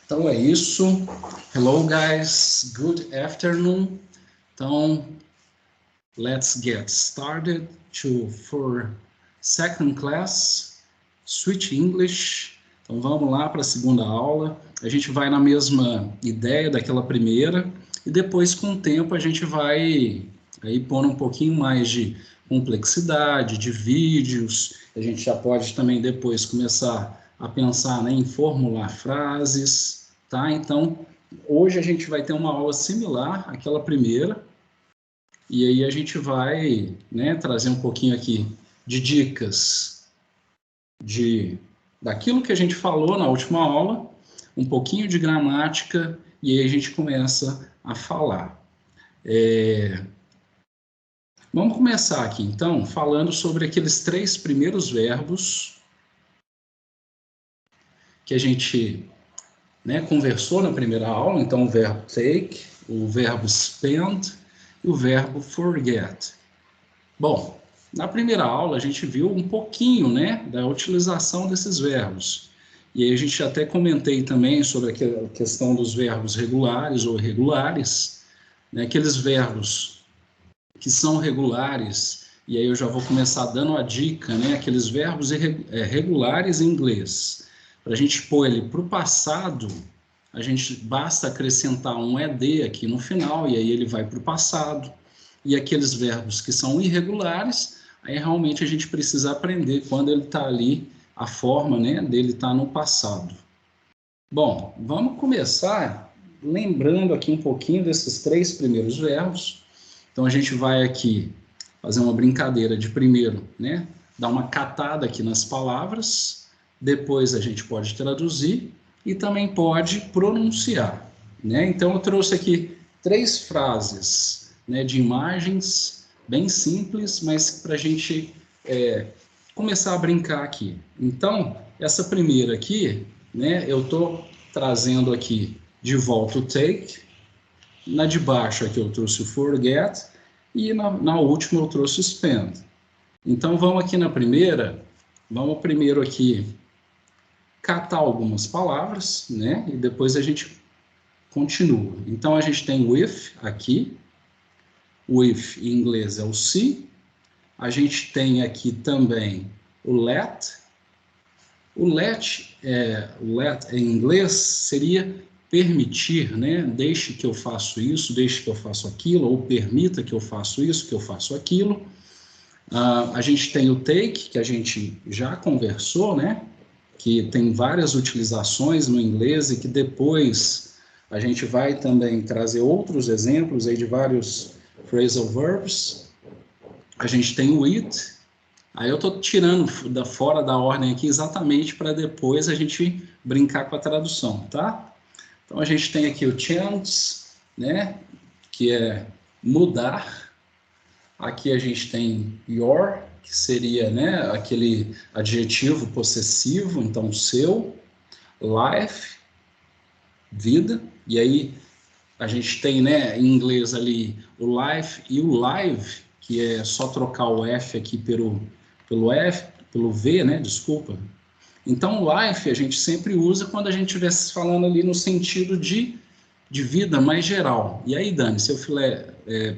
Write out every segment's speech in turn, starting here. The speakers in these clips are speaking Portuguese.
Então é isso. Hello guys, good afternoon. Então, let's get started for second class, switch English. Então vamos lá para a segunda aula. A gente vai na mesma ideia daquela primeira e depois com o tempo a gente vai aí pondo um pouquinho mais de complexidade, de vídeos. A gente já pode também depois começar a pensar, né, em formular frases, tá? Então, hoje a gente vai ter uma aula similar àquela primeira, e aí a gente vai, né, trazer um pouquinho aqui de dicas daquilo que a gente falou na última aula, um pouquinho de gramática, e aí a gente começa a falar. Vamos começar aqui, então, falando sobre aqueles 3 primeiros verbos que a gente, né, conversou na primeira aula. Então, o verbo take, o verbo spend e o verbo forget. Bom, na primeira aula a gente viu um pouquinho, né, da utilização desses verbos. E aí a gente até comentei também sobre a questão dos verbos regulares ou irregulares, né, aqueles verbos que são regulares, e aí eu já vou começar dando a dica, né, aqueles verbos regulares em inglês. Para a gente pôr ele para o passado, a gente basta acrescentar um ed aqui no final, e aí ele vai para o passado. E aqueles verbos que são irregulares, aí realmente a gente precisa aprender quando ele está ali, a forma, né, dele está no passado. Bom, vamos começar lembrando aqui um pouquinho desses 3 primeiros verbos. Então a gente vai aqui fazer uma brincadeira de primeiro, né, dar uma catada aqui nas palavras, depois a gente pode traduzir e também pode pronunciar, né? Então eu trouxe aqui 3 frases, né, de imagens bem simples, mas para a gente começar a brincar aqui. Então, essa primeira aqui, né, eu estou trazendo aqui de volta o take, na de baixo aqui eu trouxe o forget, e na última eu trouxe o spend. Então, vamos aqui na primeira, vamos primeiro aqui catar algumas palavras, né, e depois a gente continua. Então, a gente tem with aqui, with em inglês é o se, a gente tem aqui também o let. O let em inglês seria permitir, né? Deixe que eu faça isso, deixe que eu faça aquilo, ou permita que eu faça isso, que eu faça aquilo. A gente tem o take, que a gente já conversou, né? Que tem várias utilizações no inglês e que depois a gente vai também trazer outros exemplos aí de vários phrasal verbs. A gente tem o it. Aí eu estou tirando fora da ordem aqui exatamente para depois a gente brincar com a tradução, tá? Então a gente tem aqui o change, né? Que é mudar. Aqui a gente tem your, que seria, né, aquele adjetivo possessivo, então seu. Life, vida. E aí a gente tem, né, em inglês ali o life e o live, que é só trocar o F aqui pelo V, né, desculpa. Então, life a gente sempre usa quando a gente estivesse falando ali no sentido de vida mais geral. E aí, Dani, se eu falar,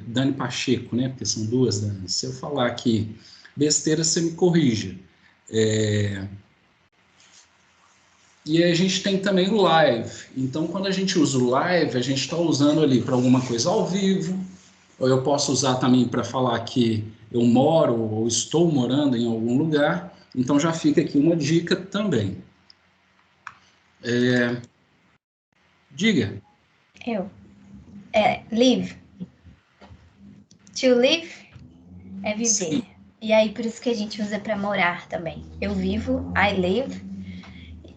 Dani Pacheco, né, porque são 2 Dani, se eu falar aqui besteira, você me corrija. E aí a gente tem também o live. Então, quando a gente usa o live, a gente está usando ali para alguma coisa ao vivo, ou eu posso usar também para falar que eu moro ou estou morando em algum lugar. Então, já fica aqui uma dica também. Diga. Eu. Live. To live é viver. Sim. E aí, por isso que a gente usa para morar também. Eu vivo, I live.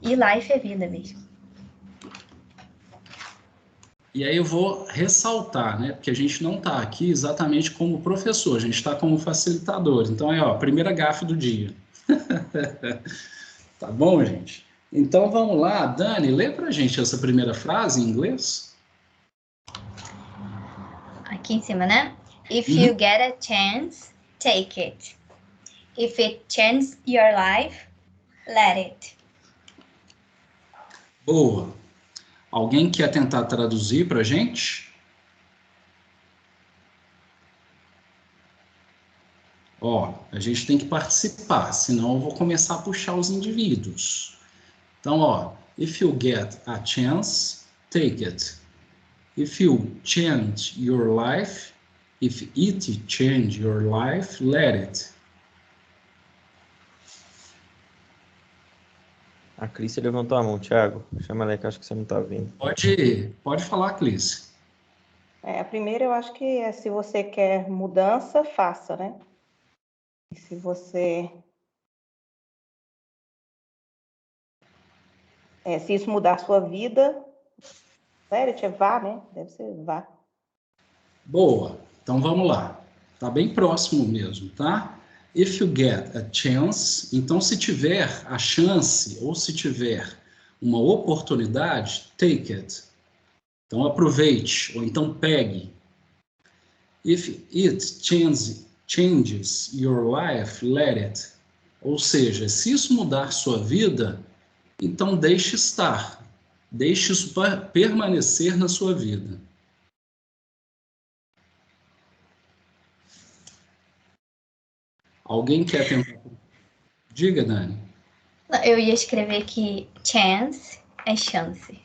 E life é vida mesmo. E aí eu vou ressaltar, né? Porque a gente não está aqui exatamente como professor, a gente está como facilitador. Então, ó, primeira gafe do dia. Tá bom, gente? Então, vamos lá. Dani, lê pra gente essa primeira frase em inglês. Aqui em cima, né? If you get a chance, take it. If it changes your life, let it. Boa. Alguém quer tentar traduzir para a gente? Ó, a gente tem que participar, senão eu vou começar a puxar os indivíduos. Então, ó, if you get a chance, take it. If you change your life, if it change your life, let it. A Clícia levantou a mão, Thiago. Chama ela aí que eu acho que você não está vendo. Pode falar, Clícia. A primeira eu acho que é se você quer mudança, faça, né? E se você... se isso mudar a sua vida, vá, né? Deve ser vá. Boa. Então vamos lá. Tá bem próximo mesmo, tá? If you get a chance, então se tiver a chance ou se tiver uma oportunidade, take it. Então aproveite ou então pegue. If it changes your life, let it. Ou seja, se isso mudar sua vida, então deixe estar. Deixe isso permanecer na sua vida. Alguém quer tentar? Diga, Dani. Eu ia escrever que chance é chance.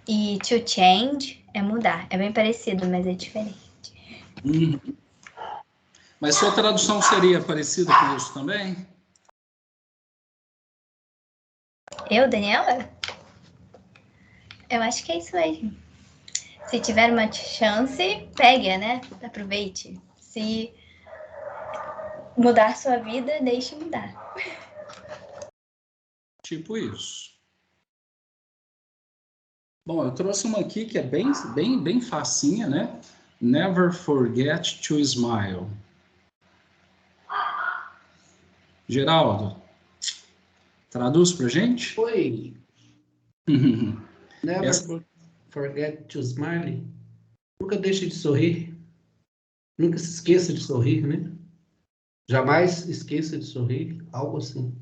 E to change é mudar. É bem parecido, mas é diferente. Mas sua tradução seria parecida com isso também? Eu, Daniela? Eu acho que é isso mesmo. Se tiver uma chance, pegue, né? Aproveite. Se mudar sua vida, deixe mudar. Tipo isso. Bom, eu trouxe uma aqui que é bem facinha, né? Never forget to smile. Geraldo, traduz pra gente? Oi. Never forget to smile. Nunca deixe de sorrir. Nunca se esqueça de sorrir, né? Jamais esqueça de sorrir. Algo assim.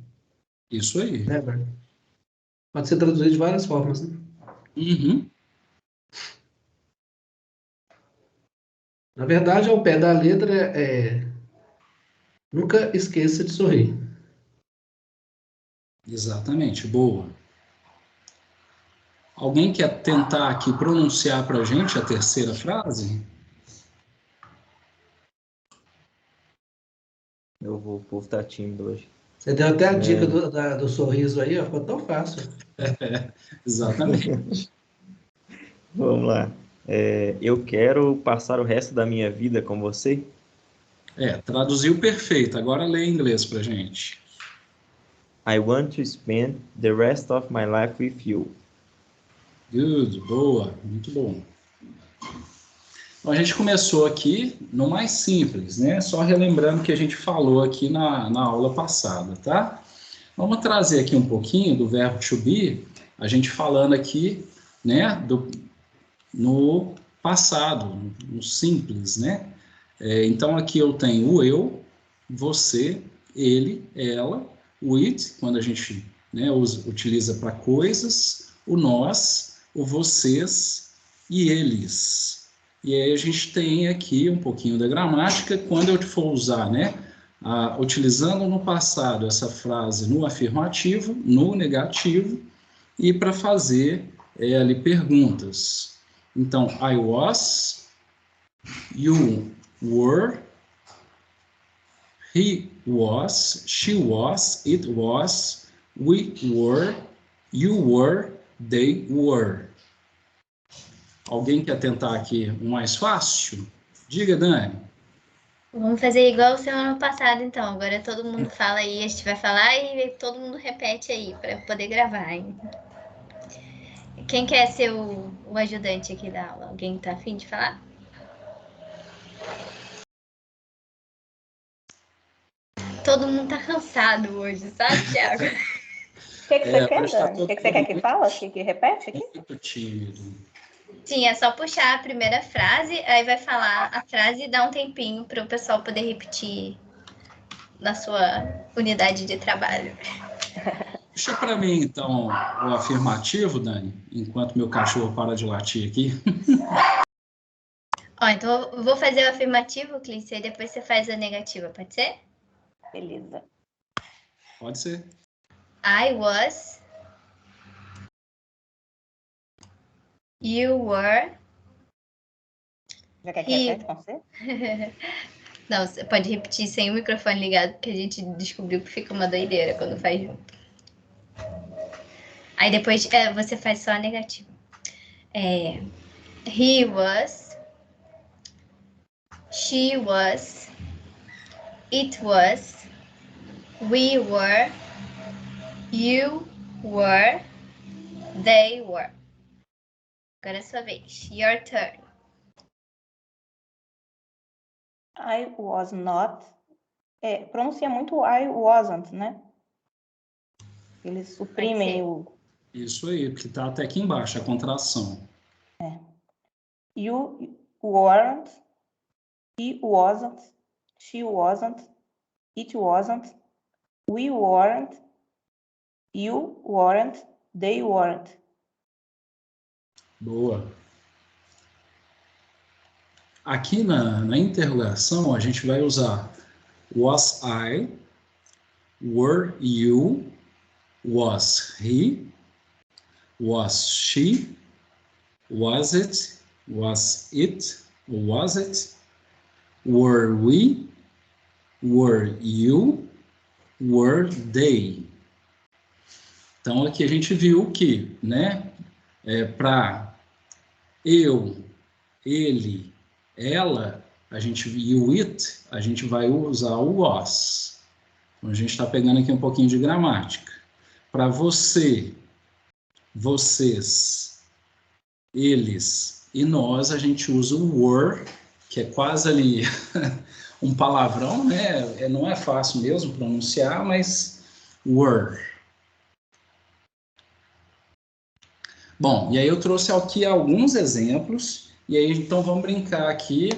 Isso aí. Never. Pode ser traduzido de várias formas, né? Na verdade, ao pé da letra nunca esqueça de sorrir. Exatamente, boa. Alguém quer tentar aqui pronunciar pra gente a terceira frase? O povo tá tímido hoje. Você deu até a dica do sorriso aí, ó, ficou tão fácil. Exatamente. Vamos lá. Eu quero passar o resto da minha vida com você. Traduziu perfeito. Agora lê em inglês pra gente. I want to spend the rest of my life with you. Good, boa, muito bom. Então, a gente começou aqui no mais simples, né? Só relembrando que a gente falou aqui na aula passada, tá? Vamos trazer aqui um pouquinho do verbo to be, a gente falando aqui, né, no passado, no simples, né? Então, aqui eu tenho o eu, você, ele, ela, o it, quando a gente, né, utiliza para coisas, o nós, o vocês e eles. E aí a gente tem aqui um pouquinho da gramática, quando eu for usar, né, utilizando no passado essa frase no afirmativo, no negativo, e para fazer ali perguntas. Então, I was, you were, he was, she was, it was, we were, you were, they were. Alguém quer tentar aqui o mais fácil? Diga, Dani. Vamos fazer igual semana passada, então. Agora todo mundo fala aí, a gente vai falar e todo mundo repete aí, para poder gravar, hein? Quem quer ser o ajudante aqui da aula? Alguém tá afim de falar? Todo mundo tá cansado hoje, sabe, Thiago? O que você quer, Dani? O que você quer que fala? Que repete aqui? Muito tímido. Sim, é só puxar a primeira frase, aí vai falar a frase e dar um tempinho para o pessoal poder repetir na sua unidade de trabalho. Puxa para mim, então, o afirmativo, Dani, enquanto meu cachorro para de latir aqui. Ó, então eu vou fazer o afirmativo, Clícia, e depois você faz a negativa, pode ser? Beleza. Pode ser. I was. You were. Já quer que He- repete com você? Não, você pode repetir sem o microfone ligado, porque a gente descobriu que fica uma doideira quando faz junto. Aí depois você faz só a negativa. He was. She was. It was. We were. You were. They were. Agora é a sua vez. Your turn. I was not. Pronuncia muito I wasn't, né? Eles suprimem o Isso aí, porque está até aqui embaixo, a contração. you weren't, he wasn't, she wasn't, it wasn't, we weren't, you weren't, they weren't. Boa. Aqui na interrogação, a gente vai usar was I, were you, was he, was she, was it, was it, were we, were you, were they. Então, aqui a gente viu que, né, para eu, ele, ela, a gente viu it, a gente vai usar o was. Então, a gente está pegando aqui um pouquinho de gramática. Para você, vocês, eles e nós, a gente usa o were, que é quase ali um palavrão, né? Não é fácil mesmo pronunciar, mas were. Bom, e aí eu trouxe aqui alguns exemplos, e aí então vamos brincar aqui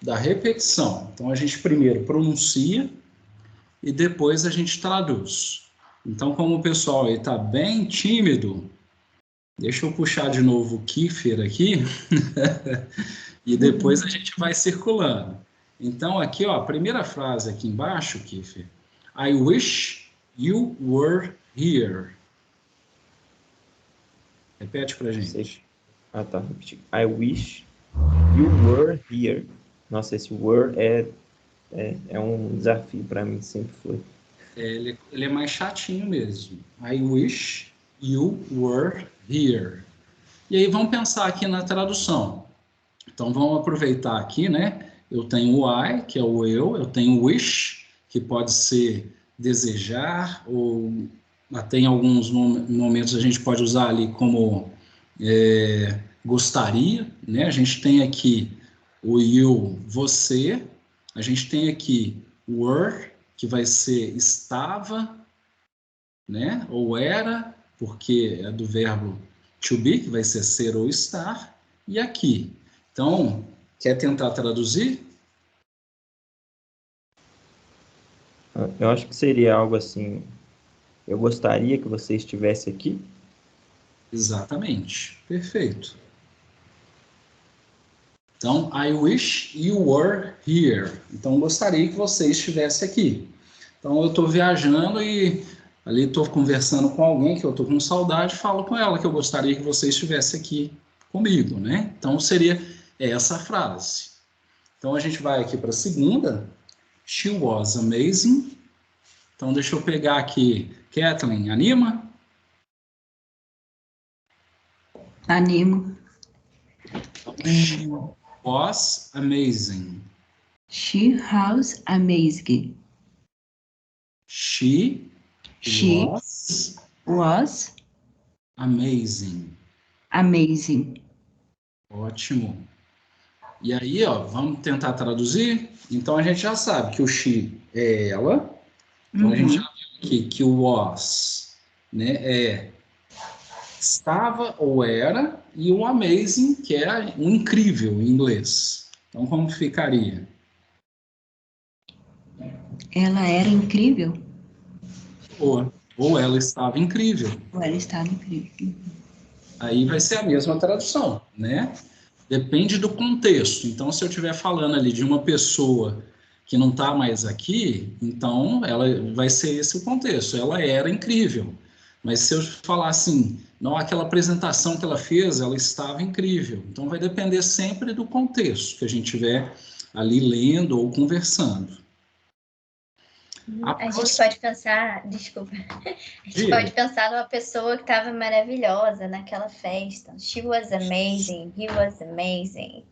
da repetição. Então a gente primeiro pronuncia e depois a gente traduz. Então, como o pessoal aí está bem tímido, deixa eu puxar de novo o Kiefer aqui e depois a gente vai circulando. Então, aqui, ó, a primeira frase aqui embaixo, Kiefer. I wish you were here. Repete pra gente. Ah, tá. Repeti. I wish you were here. Nossa, esse were é um desafio para mim, sempre foi. Ele é mais chatinho mesmo. I wish you were here. E aí vamos pensar aqui na tradução. Então vamos aproveitar aqui, né? Eu tenho o I, que é o eu tenho o wish, que pode ser desejar, ou até em alguns momentos a gente pode usar ali como gostaria, né? A gente tem aqui o you, você, a gente tem aqui were, que vai ser estava, né? Ou era, porque é do verbo to be, que vai ser ser ou estar, e aqui. Então, quer tentar traduzir? Eu acho que seria algo assim, eu gostaria que você estivesse aqui. Exatamente, perfeito. Então, I wish you were here. Então, gostaria que você estivesse aqui. Então, eu estou viajando e ali estou conversando com alguém que eu estou com saudade, falo com ela que eu gostaria que você estivesse aqui comigo, né? Então, seria essa frase. Então, a gente vai aqui para a segunda. She was amazing. Então, deixa eu pegar aqui. Kathleen, anima? Animo. She was amazing. She was amazing. She was amazing. Amazing. Ótimo. E aí, ó, vamos tentar traduzir? Então, a gente já sabe que o she é ela. Então, a gente já viu aqui que o was, né, estava ou era, e o amazing, que é o incrível em inglês. Então, como ficaria? Ela era incrível. Boa. Ou ela estava incrível. Ela estava incrível. Aí vai ser a mesma tradução, né? Depende do contexto. Então, se eu estiver falando ali de uma pessoa que não está mais aqui, então ela vai ser esse o contexto. Ela era incrível. Mas se eu falar assim, não, aquela apresentação que ela fez, ela estava incrível. Então, vai depender sempre do contexto que a gente estiver ali lendo ou conversando. A gente pode pensar, desculpa, a gente Diga. pode pensar numa pessoa que estava maravilhosa naquela festa. She was amazing, he was amazing.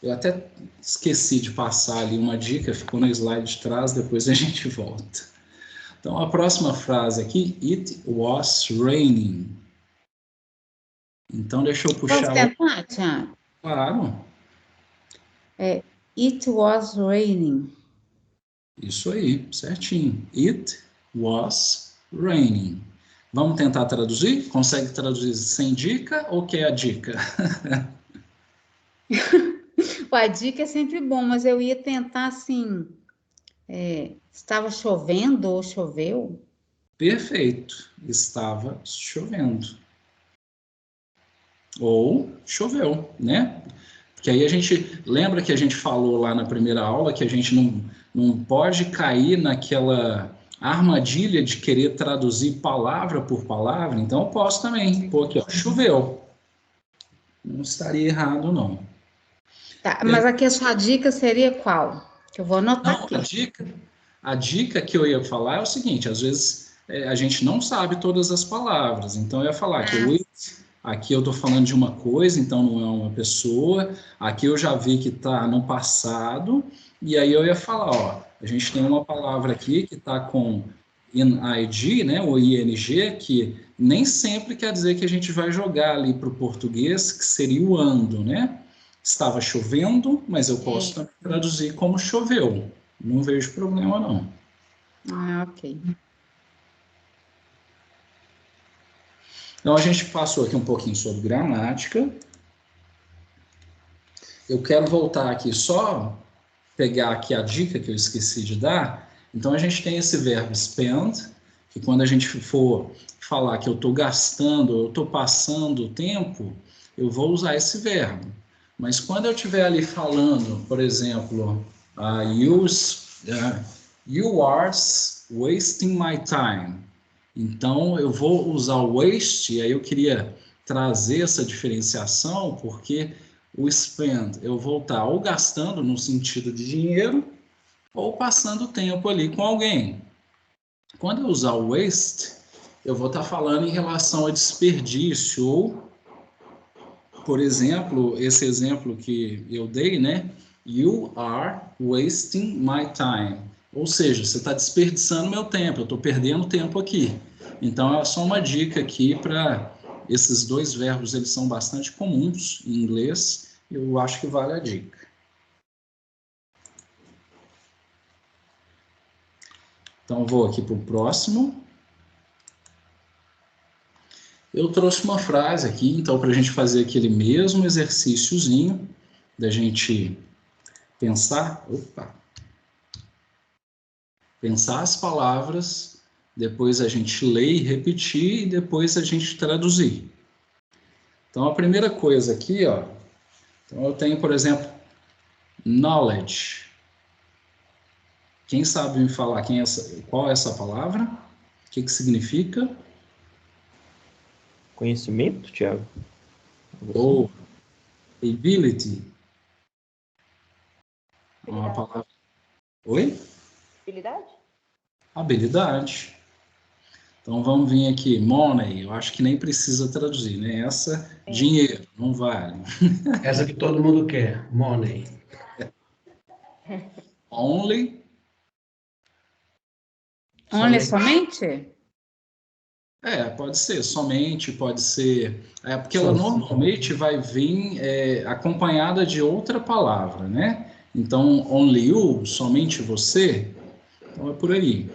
Eu até esqueci de passar ali uma dica, ficou no slide de trás, depois a gente volta. Então, a próxima frase aqui, it was raining. Então, deixa eu puxar... Posso tentar, Tiago? Claro, It was raining. isso aí, certinho. It was raining. Vamos tentar traduzir? Consegue traduzir sem dica ou quer a dica? A dica é sempre bom, mas eu ia tentar assim, estava chovendo ou choveu? Perfeito, estava chovendo. Ou choveu, né? Porque aí a gente, lembra que a gente falou lá na primeira aula que a gente não pode cair naquela armadilha de querer traduzir palavra por palavra? Então eu posso também, pô, aqui, ó, choveu. Não estaria errado, não. Tá, mas aqui a sua dica seria qual? Que eu vou anotar Não, aqui. a dica que eu ia falar é o seguinte, às vezes a gente não sabe todas as palavras, então eu ia falar que aqui eu estou falando de uma coisa, então não é uma pessoa, aqui eu já vi que está no passado, e aí eu ia falar, ó, a gente tem uma palavra aqui que está com ing, né, o ing, que nem sempre quer dizer que a gente vai jogar ali para o português, que seria o ando, né? Estava chovendo, mas eu posso também traduzir como choveu. Não vejo problema, não. Ah, ok. Então, a gente passou aqui um pouquinho sobre gramática. Eu quero voltar aqui só, pegar aqui a dica que eu esqueci de dar. Então, a gente tem esse verbo spend, que quando a gente for falar que eu estou gastando, eu estou passando o tempo, eu vou usar esse verbo. Mas quando eu estiver ali falando, por exemplo, you are wasting my time. Então, eu vou usar o waste, e aí eu queria trazer essa diferenciação, porque o spend eu vou estar ou gastando no sentido de dinheiro, ou passando tempo ali com alguém. Quando eu usar o waste, eu vou estar falando em relação a desperdício, ou, por exemplo, esse exemplo que eu dei, né? You are wasting my time. Ou seja, você está desperdiçando meu tempo, eu estou perdendo tempo aqui. Então, é só uma dica aqui para esses dois verbos, eles são bastante comuns em inglês, eu acho que vale a dica. Então, vou aqui para o próximo. Eu trouxe uma frase aqui, então, para a gente fazer aquele mesmo exercíciozinho, da gente pensar as palavras, depois a gente lê e repetir, e depois a gente traduzir. Então, a primeira coisa aqui, ó, então eu tenho, por exemplo, knowledge. Quem sabe me falar qual é essa palavra? O que significa? Conhecimento, Tiago? Ou ability. Uma Habilidade. palavra. Oi? Habilidade? Habilidade. Então vamos vir aqui, money, eu acho que nem precisa traduzir, né? Essa, dinheiro, não vale. Essa que todo mundo quer, money. Only. Only somente? Pode ser somente, pode ser. Porque ela normalmente vai vir acompanhada de outra palavra, né? Então, only you, somente você. Então é por aí.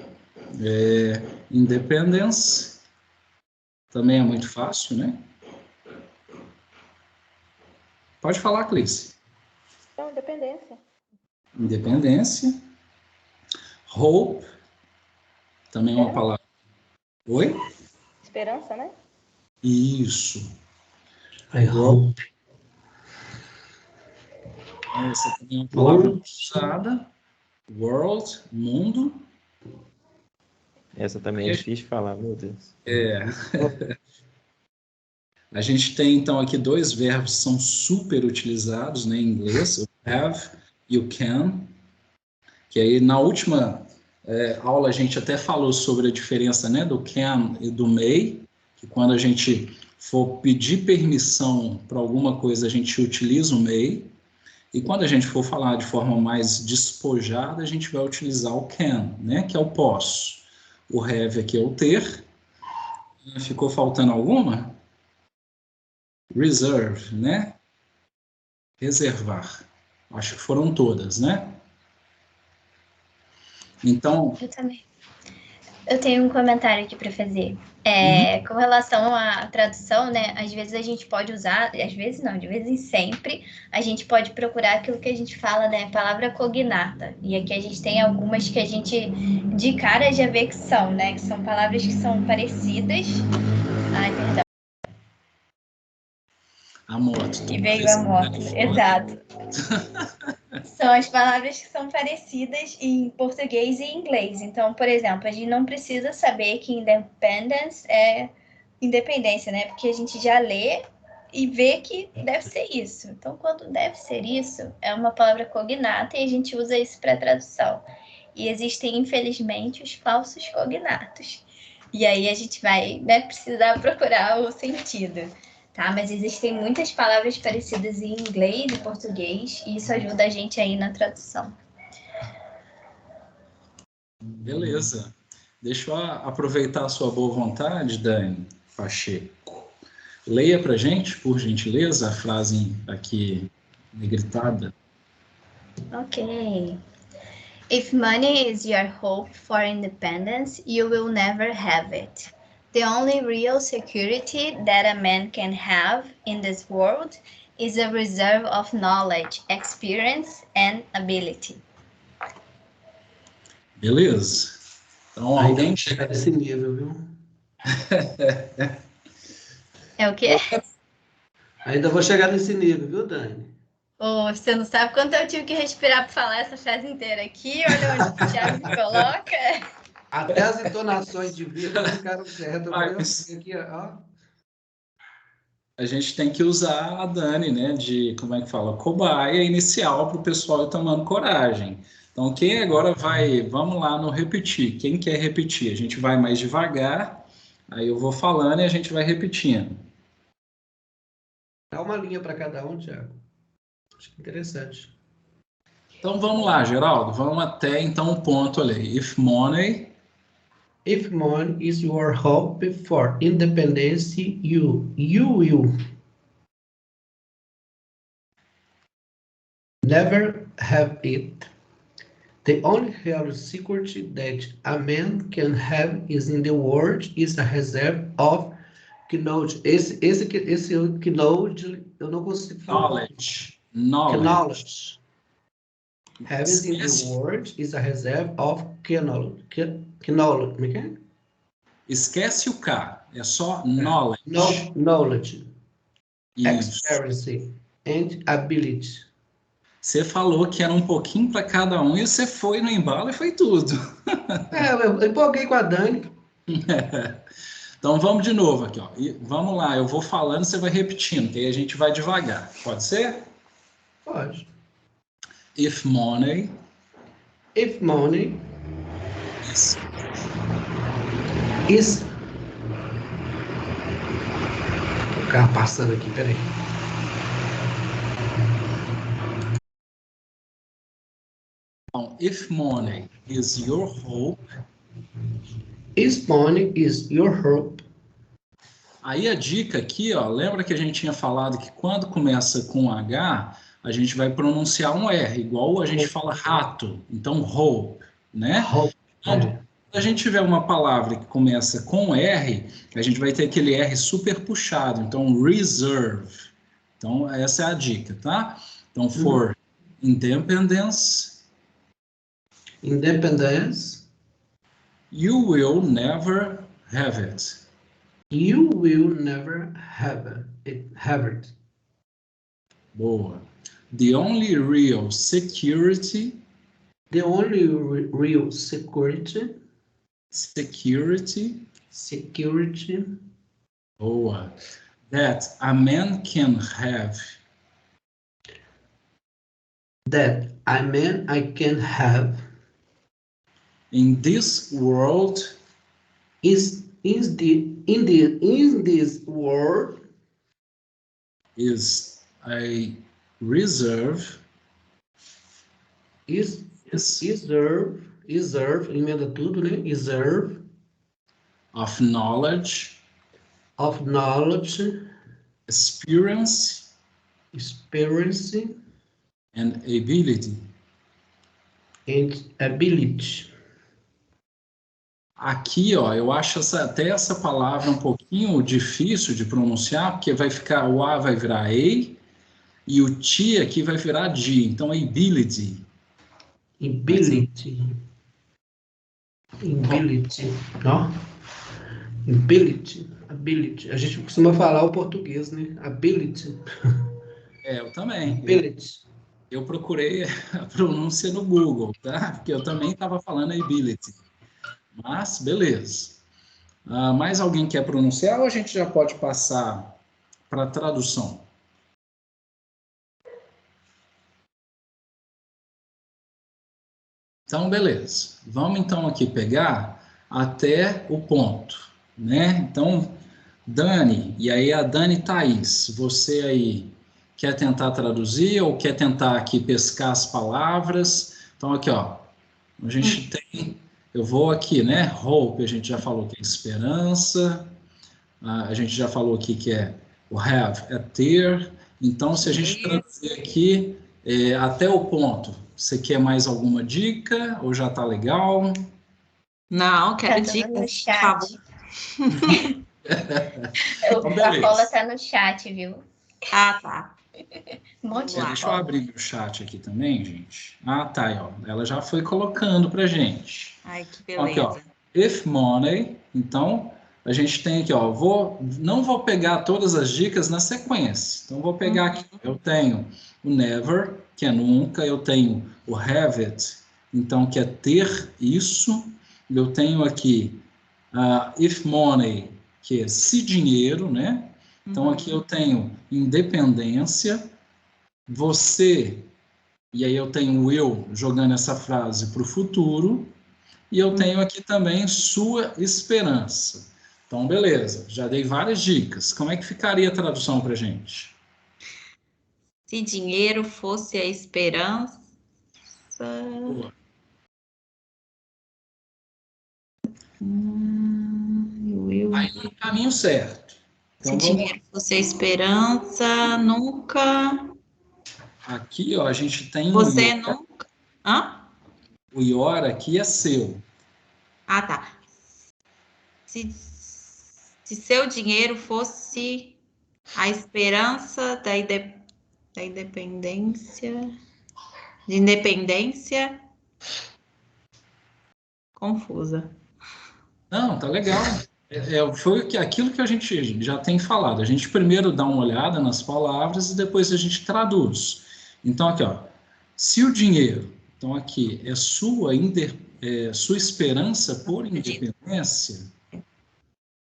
Independence, também é muito fácil, né? Pode falar, Cleice. Então, independência. independência. Hope, também é uma palavra. Oi? Esperança, né? Isso. I hope. Essa também é uma palavra usada. World, mundo. Essa também é difícil de falar, meu Deus. A gente tem, então, aqui dois verbos que são super utilizados, né, em inglês. O have e o can. Que aí, na última aula, a gente até falou sobre a diferença, né, do can e do may. Que quando a gente for pedir permissão para alguma coisa, a gente utiliza o may. E quando a gente for falar de forma mais despojada, a gente vai utilizar o can, né, que é o posso. O have aqui é o ter. Ficou faltando alguma? Reserve, né? Reservar. Acho que foram todas, né? Então... Eu também. Eu tenho um comentário aqui para fazer. Com relação à tradução, né? Às vezes a gente pode usar, às vezes não, de vez em sempre, a gente pode procurar aquilo que a gente fala, né? Palavra cognata. E aqui a gente tem algumas que a gente de cara já vê que são, né? Que são palavras que são parecidas. Ai, perdão. A moto. E veio a moto, exato. São as palavras que são parecidas em português e inglês. Então, por exemplo, a gente não precisa saber que independence é independência, né? Porque a gente já lê e vê que deve ser isso. Então, quando deve ser isso, é uma palavra cognata e a gente usa isso para tradução. E existem, infelizmente, os falsos cognatos. E aí a gente vai, né, precisar procurar o sentido. Tá? Mas existem muitas palavras parecidas em inglês e português, e isso ajuda a gente aí na tradução. Beleza. Deixa eu aproveitar a sua boa vontade, Dani Pacheco. Leia para a gente, por gentileza, a frase aqui negritada. Ok. If money is your hope for independence, you will never have it. The only real security that a man can have in this world is a reserve of knowledge, experience and ability. Beleza. Então, Ainda alguém... vou chegar nesse nível, viu? É o quê? Ainda vou chegar nesse nível, viu, Dani? Você não sabe quanto eu tive que respirar para falar essa frase inteira aqui. Olha onde o Thiago me coloca. Até as entonações de vírgula ficaram certas. Aqui, ó. A gente tem que usar a Dani, né, de, como é que fala, cobaia inicial para o pessoal ir tomando coragem. Então, quem agora vai, vamos lá no repetir. Quem quer repetir? A gente vai mais devagar, aí eu vou falando e a gente vai repetindo. Dá uma linha para cada um, Thiago. Acho que interessante. Então, vamos lá, Geraldo. Vamos até, então, o ponto ali. If money is your hope for independence, you will never have it. The only real security that a man can have is in the world is a reserve of knowledge. Esse knowledge eu não consigo falar. Knowledge. Having in the world is a reserve of knowledge. Esquece o K, é só knowledge. Knowledge. Isso. Experience and ability. Você falou que era um pouquinho para cada um e você foi no embalo e foi tudo. Eu empolguei com a Dani. Então vamos de novo aqui, ó. E vamos lá, eu vou falando, você vai repetindo, que aí a gente vai devagar. Pode ser? Pode. If money is o carro passando aqui, peraí. Então, if money is your hope. If money is your hope. Aí a dica aqui, ó, lembra que a gente tinha falado que quando começa com H, a gente vai pronunciar um R, igual a gente fala rato, então hope, né? Hope. Então, se a gente tiver uma palavra que começa com R, a gente vai ter aquele R super puxado, então reserve. Então, essa é a dica, tá? Então, for independence, Independence. You will never have it. You will never have it. Boa. The only real security. The only real security. Boa. That a man can have. That I can have. In this world. In this world. Is a reserve. Reserve, emenda tudo, né? Reserve. Of knowledge. Experience. And ability. Aqui, ó, eu acho até essa palavra um pouquinho difícil de pronunciar, porque vai ficar, o A vai virar A, e o T aqui vai virar D. Então, ability. Ability. Ó. Ability. A gente costuma falar o português, né? Ability. Eu também. Ability. Eu procurei a pronúncia no Google, tá? Porque eu também estava falando ability. Mas, beleza. Mais alguém quer pronunciar ou a gente já pode passar para a tradução? Então, beleza. Vamos, então, aqui pegar até o ponto, né? Então, Dani, e aí a Dani Thaís, você aí quer tentar traduzir ou quer tentar aqui pescar as palavras? Então, aqui, ó, a gente tem... Eu vou aqui, né? Hope, a gente já falou que é esperança. A gente já falou aqui que é o have, é ter. Então, se a gente traduzir aqui até o ponto, você quer mais alguma dica ou já tá legal? Não, quero Tá dicas. no chat. A Paula tá no chat, viu? Ah, tá. Um monte de Deixa eu abrir meu chat aqui também, gente. Ah, tá aí, ó. Ela já foi colocando pra gente. Ai, que beleza. Aqui, ó. If money, então, a gente tem aqui, ó. Não vou pegar todas as dicas na sequência. Então, vou pegar aqui. Eu tenho o never, que é nunca. Eu tenho o have it, então, que é ter isso. Eu tenho aqui if money, que é se dinheiro, né? Então, aqui eu tenho independência, você, e aí eu tenho o eu jogando essa frase para o futuro, e eu tenho aqui também sua esperança. Então, beleza, já dei várias dicas. Como é que ficaria a tradução para a gente? Se dinheiro fosse a esperança... Boa. Aí no caminho certo. Então, se dinheiro fosse a esperança, nunca... Aqui, ó, a gente tem Você nunca... Hã? O ior aqui é seu. Ah, tá. Se seu dinheiro fosse a esperança da independência... De independência... Confusa. Não, tá legal. Foi aquilo que a gente já tem falado. A gente primeiro dá uma olhada nas palavras e depois a gente traduz. Então, aqui, ó. Se o dinheiro, então aqui, é sua esperança por independência,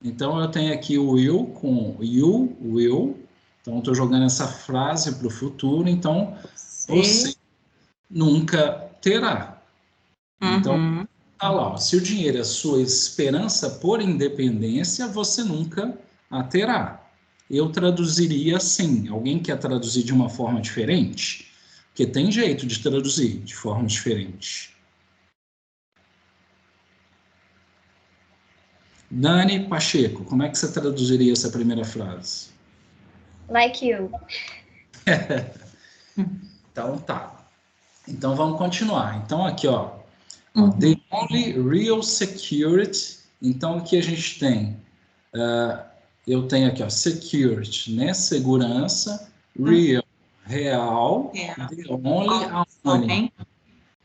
então eu tenho aqui o will com you, will. Então, estou jogando essa frase para o futuro. Então, você nunca terá. Então, tá lá, ó, se o dinheiro é sua esperança por independência, você nunca a terá. Eu traduziria assim. Alguém quer traduzir de uma forma diferente? Porque tem jeito de traduzir de forma diferente. Dani Pacheco, como é que você traduziria essa primeira frase? Like you. Então tá. Então vamos continuar. Então aqui, ó. The only real security. Então aqui a gente tem, eu tenho aqui, ó, security, né? Segurança, real, the only, a única.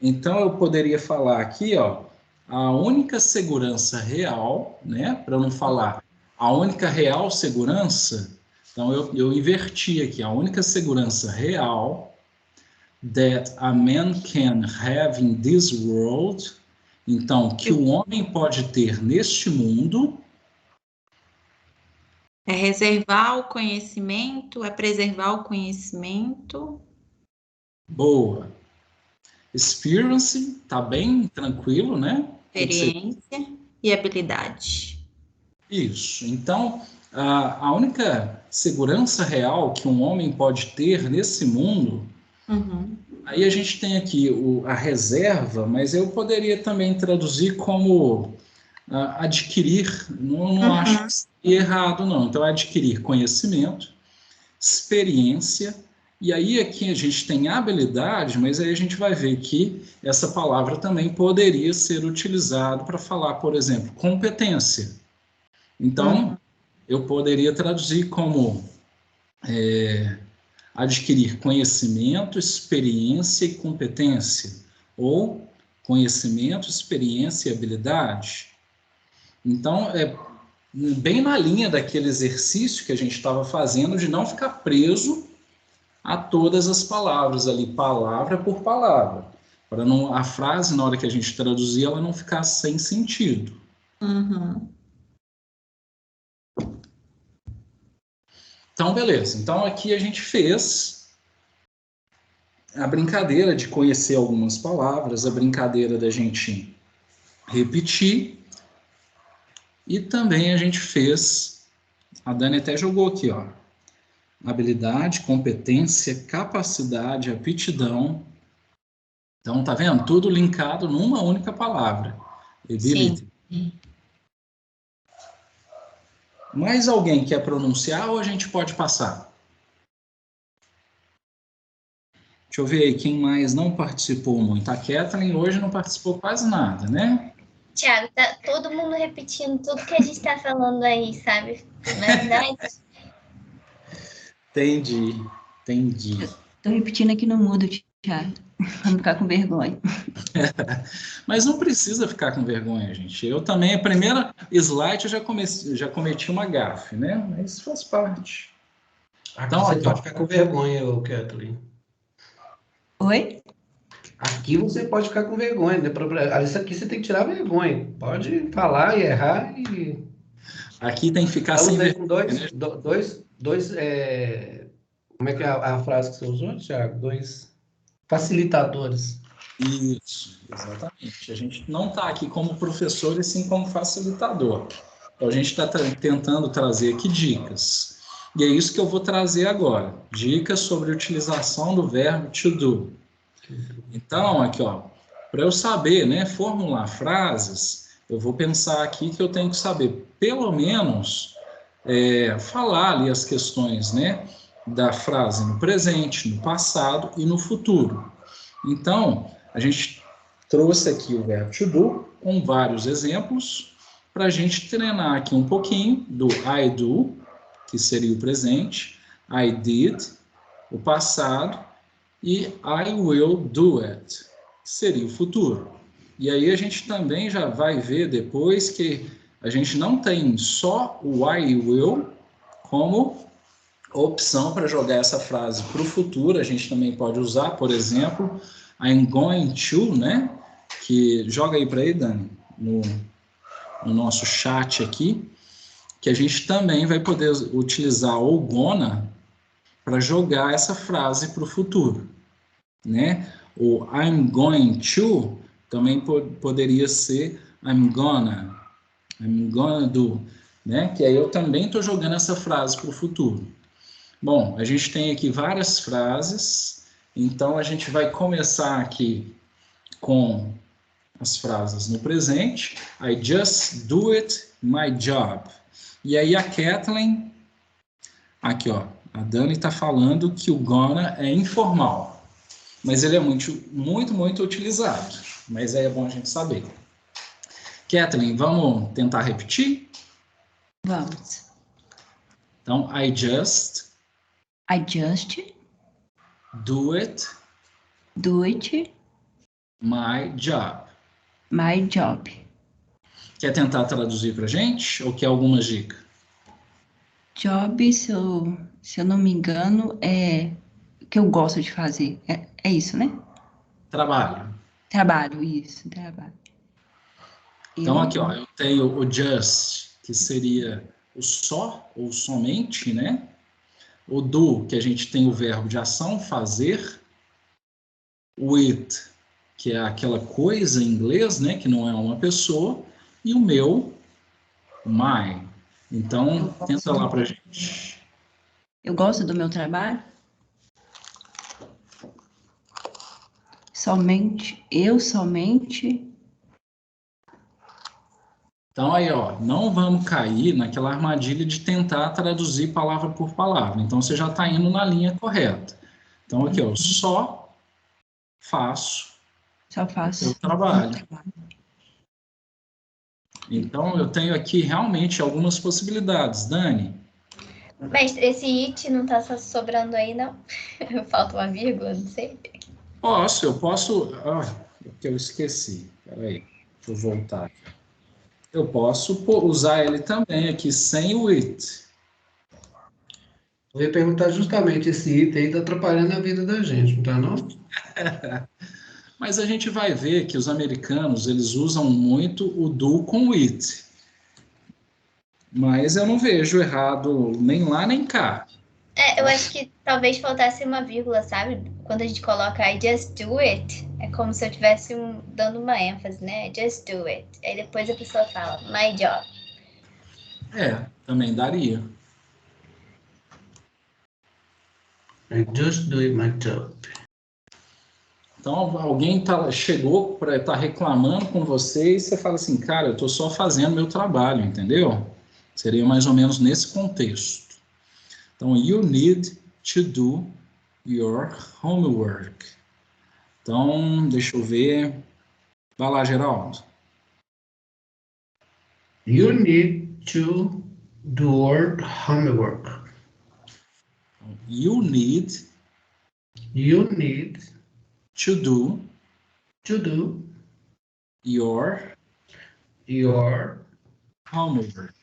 Então, eu poderia falar aqui, ó, a única segurança real, né? Para não falar a única real segurança, então eu inverti aqui, a única segurança real that a man can have in this world, então, que o homem pode ter neste mundo, É reservar o conhecimento, é preservar o conhecimento. boa. Experience, tá bem tranquilo, né? Experiência e habilidade. Isso. Então, a única segurança real que um homem pode ter nesse mundo, aí a gente tem aqui a reserva, mas eu poderia também traduzir como adquirir, não acho que seria errado, não. Então, adquirir conhecimento, experiência, e aí aqui a gente tem habilidade, mas aí a gente vai ver que essa palavra também poderia ser utilizada para falar, por exemplo, competência. Então, eu poderia traduzir como adquirir conhecimento, experiência e competência, ou conhecimento, experiência e habilidade. Então, é bem na linha daquele exercício que a gente estava fazendo de não ficar preso a todas as palavras ali, palavra por palavra, para não a frase, na hora que a gente traduzir, ela não ficar sem sentido. Então, beleza. Então, aqui a gente fez a brincadeira de conhecer algumas palavras, a brincadeira da gente repetir, e também a gente fez, a Dani até jogou aqui, ó, habilidade, competência, capacidade, aptidão. Então, tá vendo? Tudo linkado numa única palavra. Ability. Sim. Mais alguém quer pronunciar ou a gente pode passar? Deixa eu ver aí quem mais não participou muito. A Kathleen hoje não participou quase nada, né? Tiago, tá todo mundo repetindo tudo que a gente tá falando aí, sabe? Na verdade, Entendi. Tô repetindo aqui no mudo, Thiago. Vamos ficar com vergonha. Mas não precisa ficar com vergonha, gente. Eu também, a primeira slide, eu já cometi uma gafe, né? Mas faz parte. Aqui você pode ficar com vergonha, Kathleen. Oi? Aqui você pode ficar com vergonha, né? Isso aqui você tem que tirar vergonha. Pode falar e errar e... Aqui tem que ficar sem vergonha, dois como é que é a frase que você usou, Thiago? Dois facilitadores. Isso, exatamente. A gente não está aqui como professor e sim como facilitador. Então, a gente está tentando trazer aqui dicas. E é isso que eu vou trazer agora. Dicas sobre a utilização do verbo to do. Então, aqui, ó, para eu saber, né, formular frases, eu vou pensar aqui que eu tenho que saber, pelo menos, falar ali as questões, né, da frase no presente, no passado e no futuro. Então, a gente trouxe aqui o verbo to do com vários exemplos para a gente treinar aqui um pouquinho do I do, que seria o presente, I did, o passado, e I will do it, que seria o futuro. E aí a gente também já vai ver depois que a gente não tem só o I will como opção para jogar essa frase para o futuro. A gente também pode usar, por exemplo, I'm going to, né? Que joga aí para aí, Dani, no nosso chat aqui, que a gente também vai poder utilizar o gonna para jogar essa frase para o futuro, né? O I'm going to também poderia ser I'm gonna do, né? Que aí eu também estou jogando essa frase para o futuro. Bom, a gente tem aqui várias frases, então a gente vai começar aqui com as frases no presente. I just do it, my job. E aí a Kathleen, aqui ó, a Dani está falando que o gonna é informal, mas ele é muito utilizado, mas aí é bom a gente saber. Kathleen, vamos tentar repetir? Vamos. Então, I just do it, My job. My job. Quer tentar traduzir pra gente? Ou quer alguma dica? Job, se eu não me engano, é o que eu gosto de fazer. É isso, né? Trabalho. Trabalho, isso, trabalho. Então, aqui, ó, eu tenho o just, que seria o só ou somente, né? O do, que a gente tem o verbo de ação, fazer. O it, que é aquela coisa em inglês, né? Que não é uma pessoa. E o meu, my. Então, tenta lá pra gente. Eu gosto do meu trabalho. Somente. Então, aí, ó, não vamos cair naquela armadilha de tentar traduzir palavra por palavra. Então, você já está indo na linha correta. Então, aqui, ó, só faço Só faço o trabalho. Então, eu tenho aqui realmente algumas possibilidades. Dani? Mas esse it não tá só sobrando aí, não? Falta uma vírgula, não sei. Eu posso... é porque eu esqueci. Peraí, deixa eu voltar aqui. Eu posso usar ele também aqui, sem o it. Eu ia perguntar justamente esse item aí tá atrapalhando a vida da gente, não tá não? Mas a gente vai ver que os americanos, eles usam muito o do com o it. Mas eu não vejo errado nem lá nem cá. Eu acho que talvez faltasse uma vírgula, sabe? Quando a gente coloca I just do it, é como se eu estivesse dando uma ênfase, né? Just do it. Aí depois a pessoa fala, my job. Também daria. I just do my job. Então, alguém chegou para estar reclamando com você e você fala assim, cara, eu estou só fazendo meu trabalho, entendeu? Seria mais ou menos nesse contexto. Então, you need to do your homework. Então, deixa eu ver. Vai lá, Geraldo. You need to do your homework. You need to do your homework.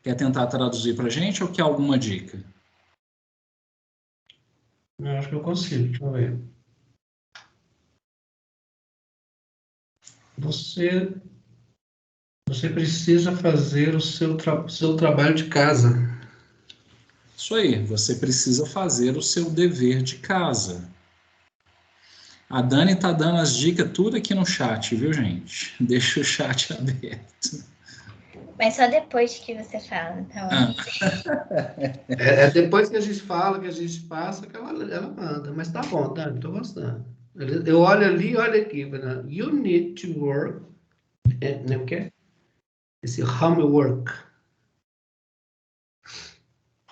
Quer tentar traduzir para a gente ou quer alguma dica? Eu acho que eu consigo, deixa eu ver. Você precisa fazer o seu trabalho de casa. Isso aí, você precisa fazer o seu dever de casa. A Dani está dando as dicas tudo aqui no chat, viu, gente? Deixa o chat aberto. Mas só depois que você fala, então. É depois que a gente fala, que a gente passa, que ela manda. Mas tá bom, Dani, tô gostando. Eu olho ali e olho aqui. You need to work. Né, o quê? Esse homework.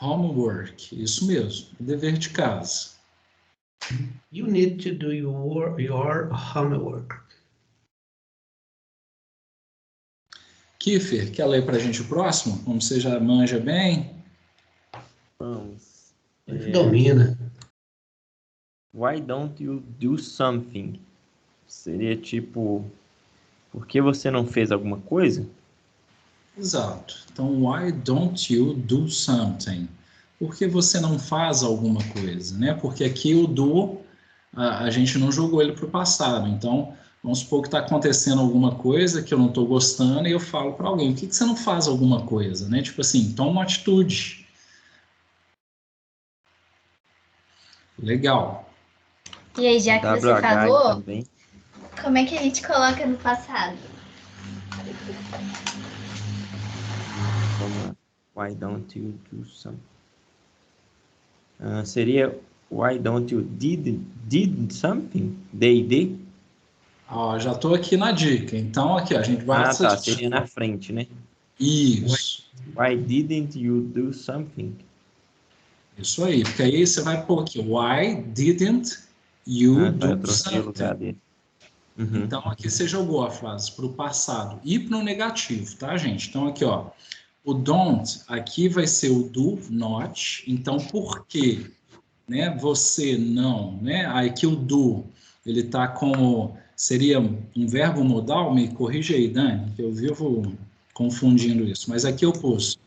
Homework, isso mesmo, dever de casa. You need to do your homework. Kiefer, quer ler para a gente o próximo? Como você já manja bem? Vamos. Domina. Why don't you do something? Seria tipo, por que você não fez alguma coisa? Exato. Então, why don't you do something? Por que você não faz alguma coisa, né? Porque aqui o do, a gente não jogou ele para o passado. Então, vamos supor que está acontecendo alguma coisa que eu não estou gostando e eu falo para alguém, por que você não faz alguma coisa, né? Tipo assim, toma uma atitude. Legal. E aí, já que você WH falou, também. como é que a gente coloca no passado? Vamos lá. Why don't you do something? Seria why don't you did something? They did? Ó, já estou aqui na dica. Então, aqui, a gente vai... Tá. Seria na frente, né? Isso. Why didn't you do something? Isso aí. Porque aí você vai pôr aqui. Why didn't you Eu do troquei o lugar something? dele. Uhum. Então, aqui você jogou a frase para o passado e para o negativo, tá, gente? Então, aqui, ó. O don't, aqui vai ser o do not. Então, por quê? né? Você não, né? Aí que o do, ele tá como, seria um verbo modal, me corrige aí, Dani, que eu vivo confundindo isso, mas aqui eu pus.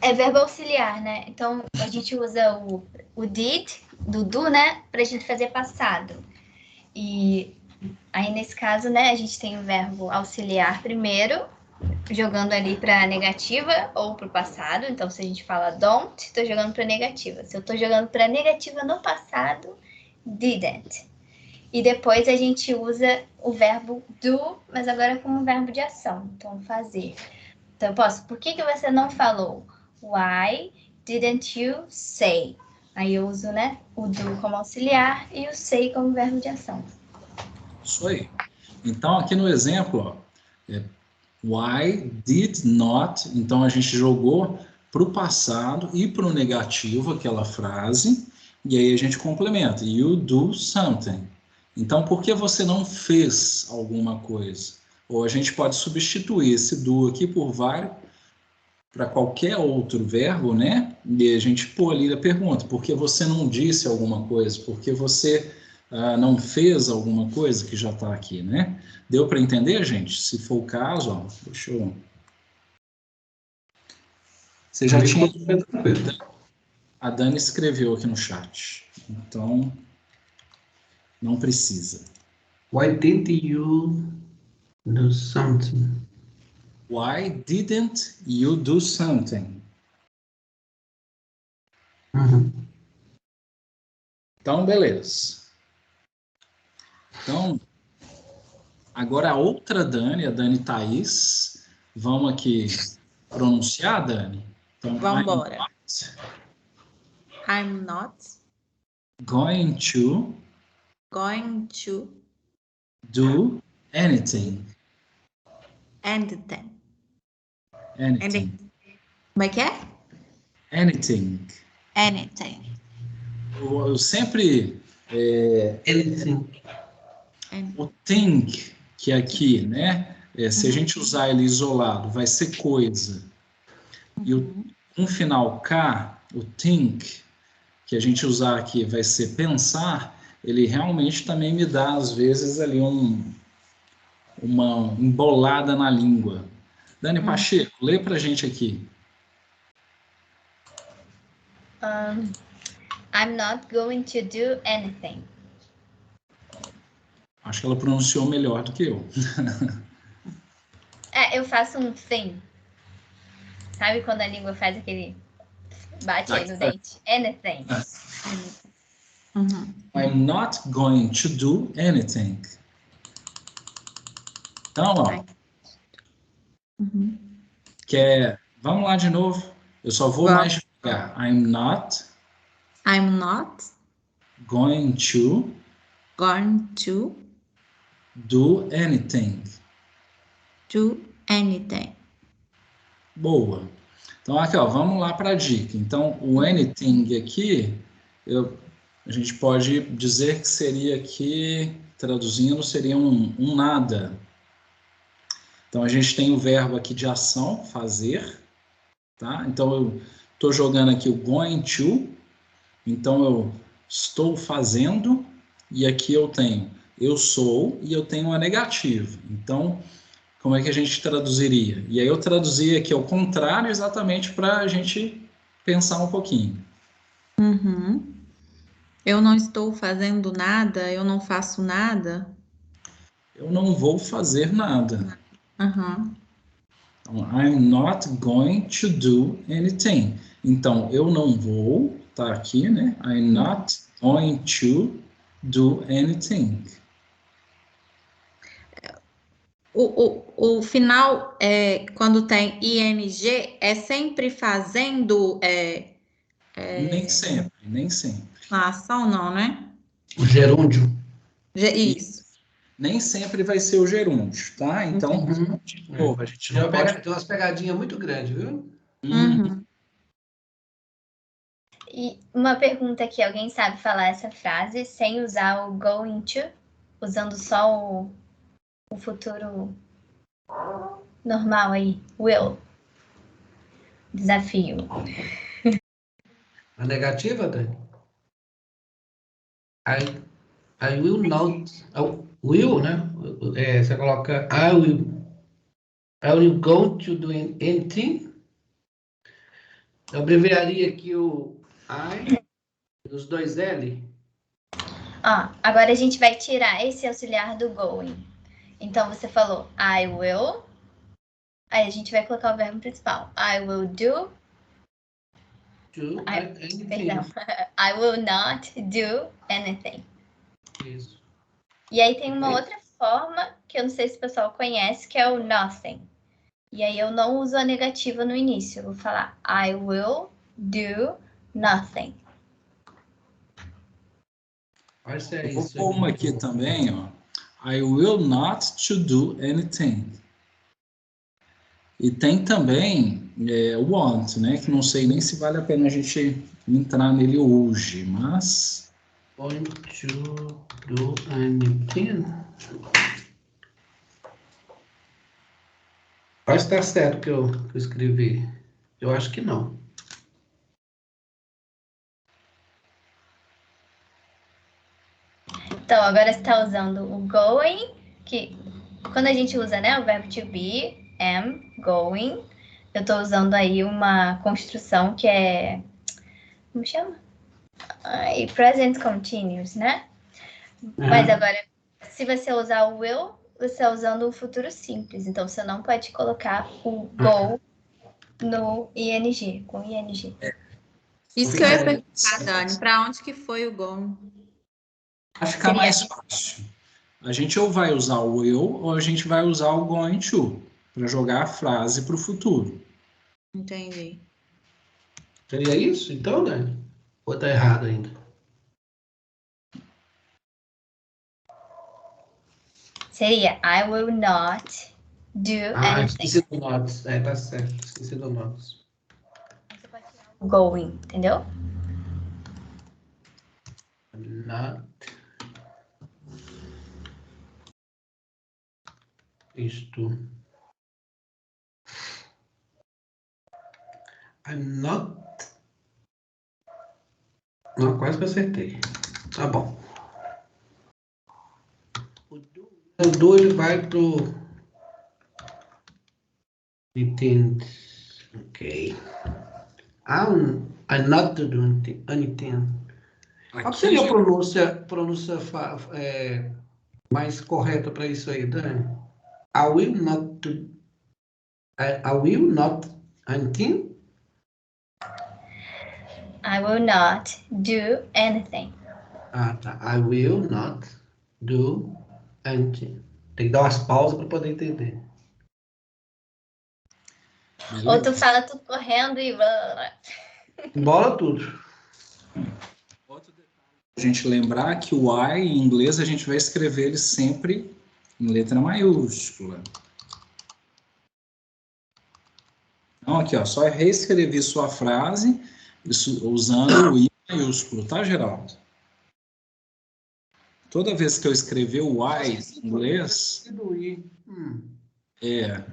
É verbo auxiliar, né? Então, a gente usa o did, do do, né? Pra gente fazer passado. E aí, nesse caso, né? A gente tem o verbo auxiliar primeiro, jogando ali para negativa ou para o passado. Então, se a gente fala don't, estou jogando para negativa. Se eu estou jogando para negativa no passado, didn't. E depois a gente usa o verbo do, mas agora como verbo de ação. Então, fazer. Então, eu posso, por que você não falou? Why didn't you say? Aí eu uso, né, o do como auxiliar e o say como verbo de ação. Isso aí. Então, aqui no exemplo, ó, why did not, então a gente jogou para o passado e para o negativo aquela frase, e aí a gente complementa, you do something. Então, por que você não fez alguma coisa? Ou a gente pode substituir esse do aqui por vários, para qualquer outro verbo, né? E a gente pôr ali a pergunta, por que você não disse alguma coisa? Por que você não fez alguma coisa que já está aqui, né? Deu para entender, gente? Se for o caso, ó, deixa eu... Você já tinha... A Dani escreveu aqui no chat, então não precisa. Why didn't you do something? Why didn't you do something? Uhum. Então, beleza. Então, agora a outra Dani, a Dani Thaís, vamos aqui pronunciar, Dani? Então, Vamos embora. I'm not going to do anything. anything. Anything. Como é que é? Anything. Anything. Eu sempre... Anything. o think, que é aqui, né? Se a gente usar ele isolado, vai ser coisa. E um final K, o think, que a gente usar aqui vai ser pensar, ele realmente também me dá, às vezes, ali uma embolada na língua. Dani Pacheco, lê pra gente aqui. I'm not going to do anything. Acho que ela pronunciou melhor do que eu. Eu faço um thing. Sabe quando a língua faz aquele... Bate aí no dente? Anything. I'm not going to do anything. Então, ó. Vamos lá de novo. Eu só vou mais devagar. I'm not going to do anything. Boa. Então, aqui, ó, vamos lá para a dica. Então, o anything aqui, a gente pode dizer que seria aqui, traduzindo, seria um nada. Então, a gente tem o verbo aqui de ação, fazer, tá? Então, eu estou jogando aqui o going to, então eu estou fazendo, e aqui eu tenho eu sou e eu tenho uma negativa. Então, como é que a gente traduziria? E aí eu traduzi aqui ao contrário exatamente para a gente pensar um pouquinho. Eu não estou fazendo nada, eu não faço nada. Eu não vou fazer nada. Então, I'm not going to do anything. Então, eu não vou, tá aqui, né? I'm not going to do anything. O final, quando tem ing, é sempre fazendo... Nem sempre, nem sempre. A ação não, né? O gerúndio. Isso. Nem sempre vai ser o gerúndio, tá? Então, de novo, a gente não pode... Tem umas pegadinhas muito grandes, viu? E uma pergunta aqui, alguém sabe falar essa frase sem usar o going to, usando só o futuro normal aí, will. Desafio. A negativa, Dani? I will not. Will, né? Você coloca I will go to do anything. Eu abreviaria aqui o I, os dois L. Agora a gente vai tirar esse auxiliar do going. Então, você falou I will. Aí a gente vai colocar o verbo principal. I will do. Perdão. I will not do anything. Isso. E aí tem uma outra forma, que eu não sei se o pessoal conhece, que é o nothing. E aí eu não uso a negativa no início. Eu vou falar I will do nothing. Eu vou pôr uma aqui também, ó. I will not to do anything. E tem também o want, né? Que não sei nem se vale a pena a gente entrar nele hoje, mas... Going to do anything. Pode estar certo que eu escrevi. Eu acho que não. Então, agora você está usando o going, que quando a gente usa, né, o verbo to be, am, going, eu estou usando aí uma construção que é... Como chama? Present continuous, né? Mas agora, se você usar o will, você está usando o futuro simples. Então, você não pode colocar o go no ing, com ing. Isso que eu ia perguntar, Dani. Para onde que foi o go? Vai ficar mais fácil. A gente ou vai usar o will ou a gente vai usar o going to para jogar a frase para o futuro. Entendi. Seria isso, então, Dani? Ou tá errado ainda? Seria I will not do anything. Esqueci do not. Tá certo. Esqueci do not. Você pode tirar o going, entendeu? Not. Isto. I'm not. Não, quase que acertei. Tá bom. O do ele vai pro Entende? Ok. I'm not doing anything. Qual seria a pronúncia mais correta para isso aí, Dani? I will not do anything? I will not do anything. Tá. I will not do anything. Tem que dar umas pausas para poder entender. Beleza. Ou tu fala tudo correndo e... Embola tudo. A gente lembrar que o I, em inglês, a gente vai escrever ele sempre em letra maiúscula. Então, aqui, ó, só reescrever sua frase usando o I maiúsculo, tá, Geraldo? Toda vez que eu escrever o I em inglês,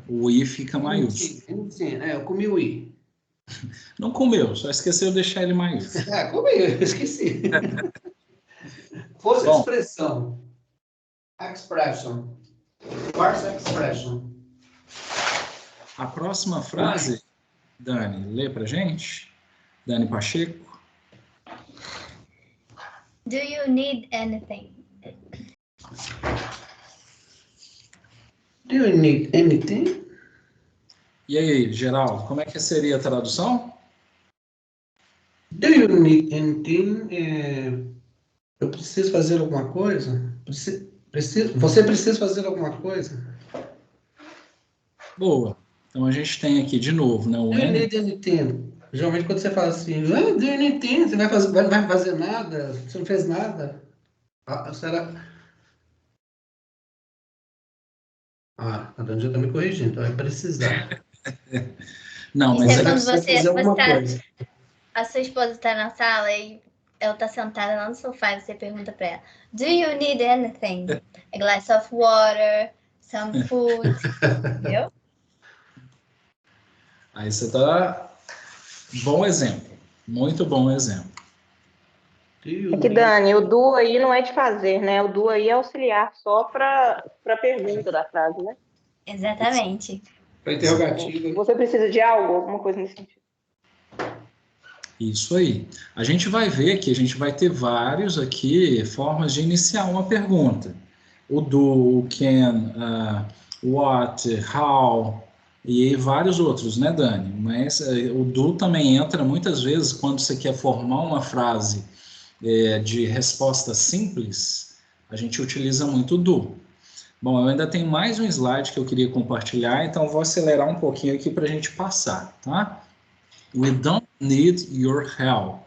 o I fica maiúsculo. Sim, eu comi o I. Não comeu, só esqueceu de deixar ele maiúsculo. Comi, eu esqueci. Fosse expressão. Expression. What's expression? A próxima frase, Dani, lê pra gente. Dani Pacheco. Do you need anything? Do you need anything? E aí, Geraldo, como é que seria a tradução? Do you need anything? Eu preciso fazer alguma coisa? Você precisa fazer alguma coisa? Boa. Então a gente tem aqui de novo, né? O Do you need anything? Geralmente quando você fala assim, do you need anything? Você vai fazer nada? Você não fez nada? Será? A Dani já está me corrigindo, vai precisar. Não, mas isso é quando fazer alguma coisa. A sua esposa está na sala e ela está sentada lá no sofá e você pergunta para ela, do you need anything? A glass of water, some food, entendeu? Aí você tá... Bom exemplo. Muito bom exemplo. É que, Dani, o do aí não é de fazer, né? O do aí é auxiliar só para pergunta da frase, né? Exatamente. Para interrogativa. Você precisa de algo, alguma coisa nesse sentido. Isso aí. A gente vai ver que a gente vai ter vários aqui formas de iniciar uma pergunta. O do, o can, what, how e vários outros, né, Dani? Mas o do também entra muitas vezes quando você quer formar uma frase de resposta simples, a gente utiliza muito o do. Bom, eu ainda tenho mais um slide que eu queria compartilhar, então vou acelerar um pouquinho aqui para a gente passar, tá? We don't need your help.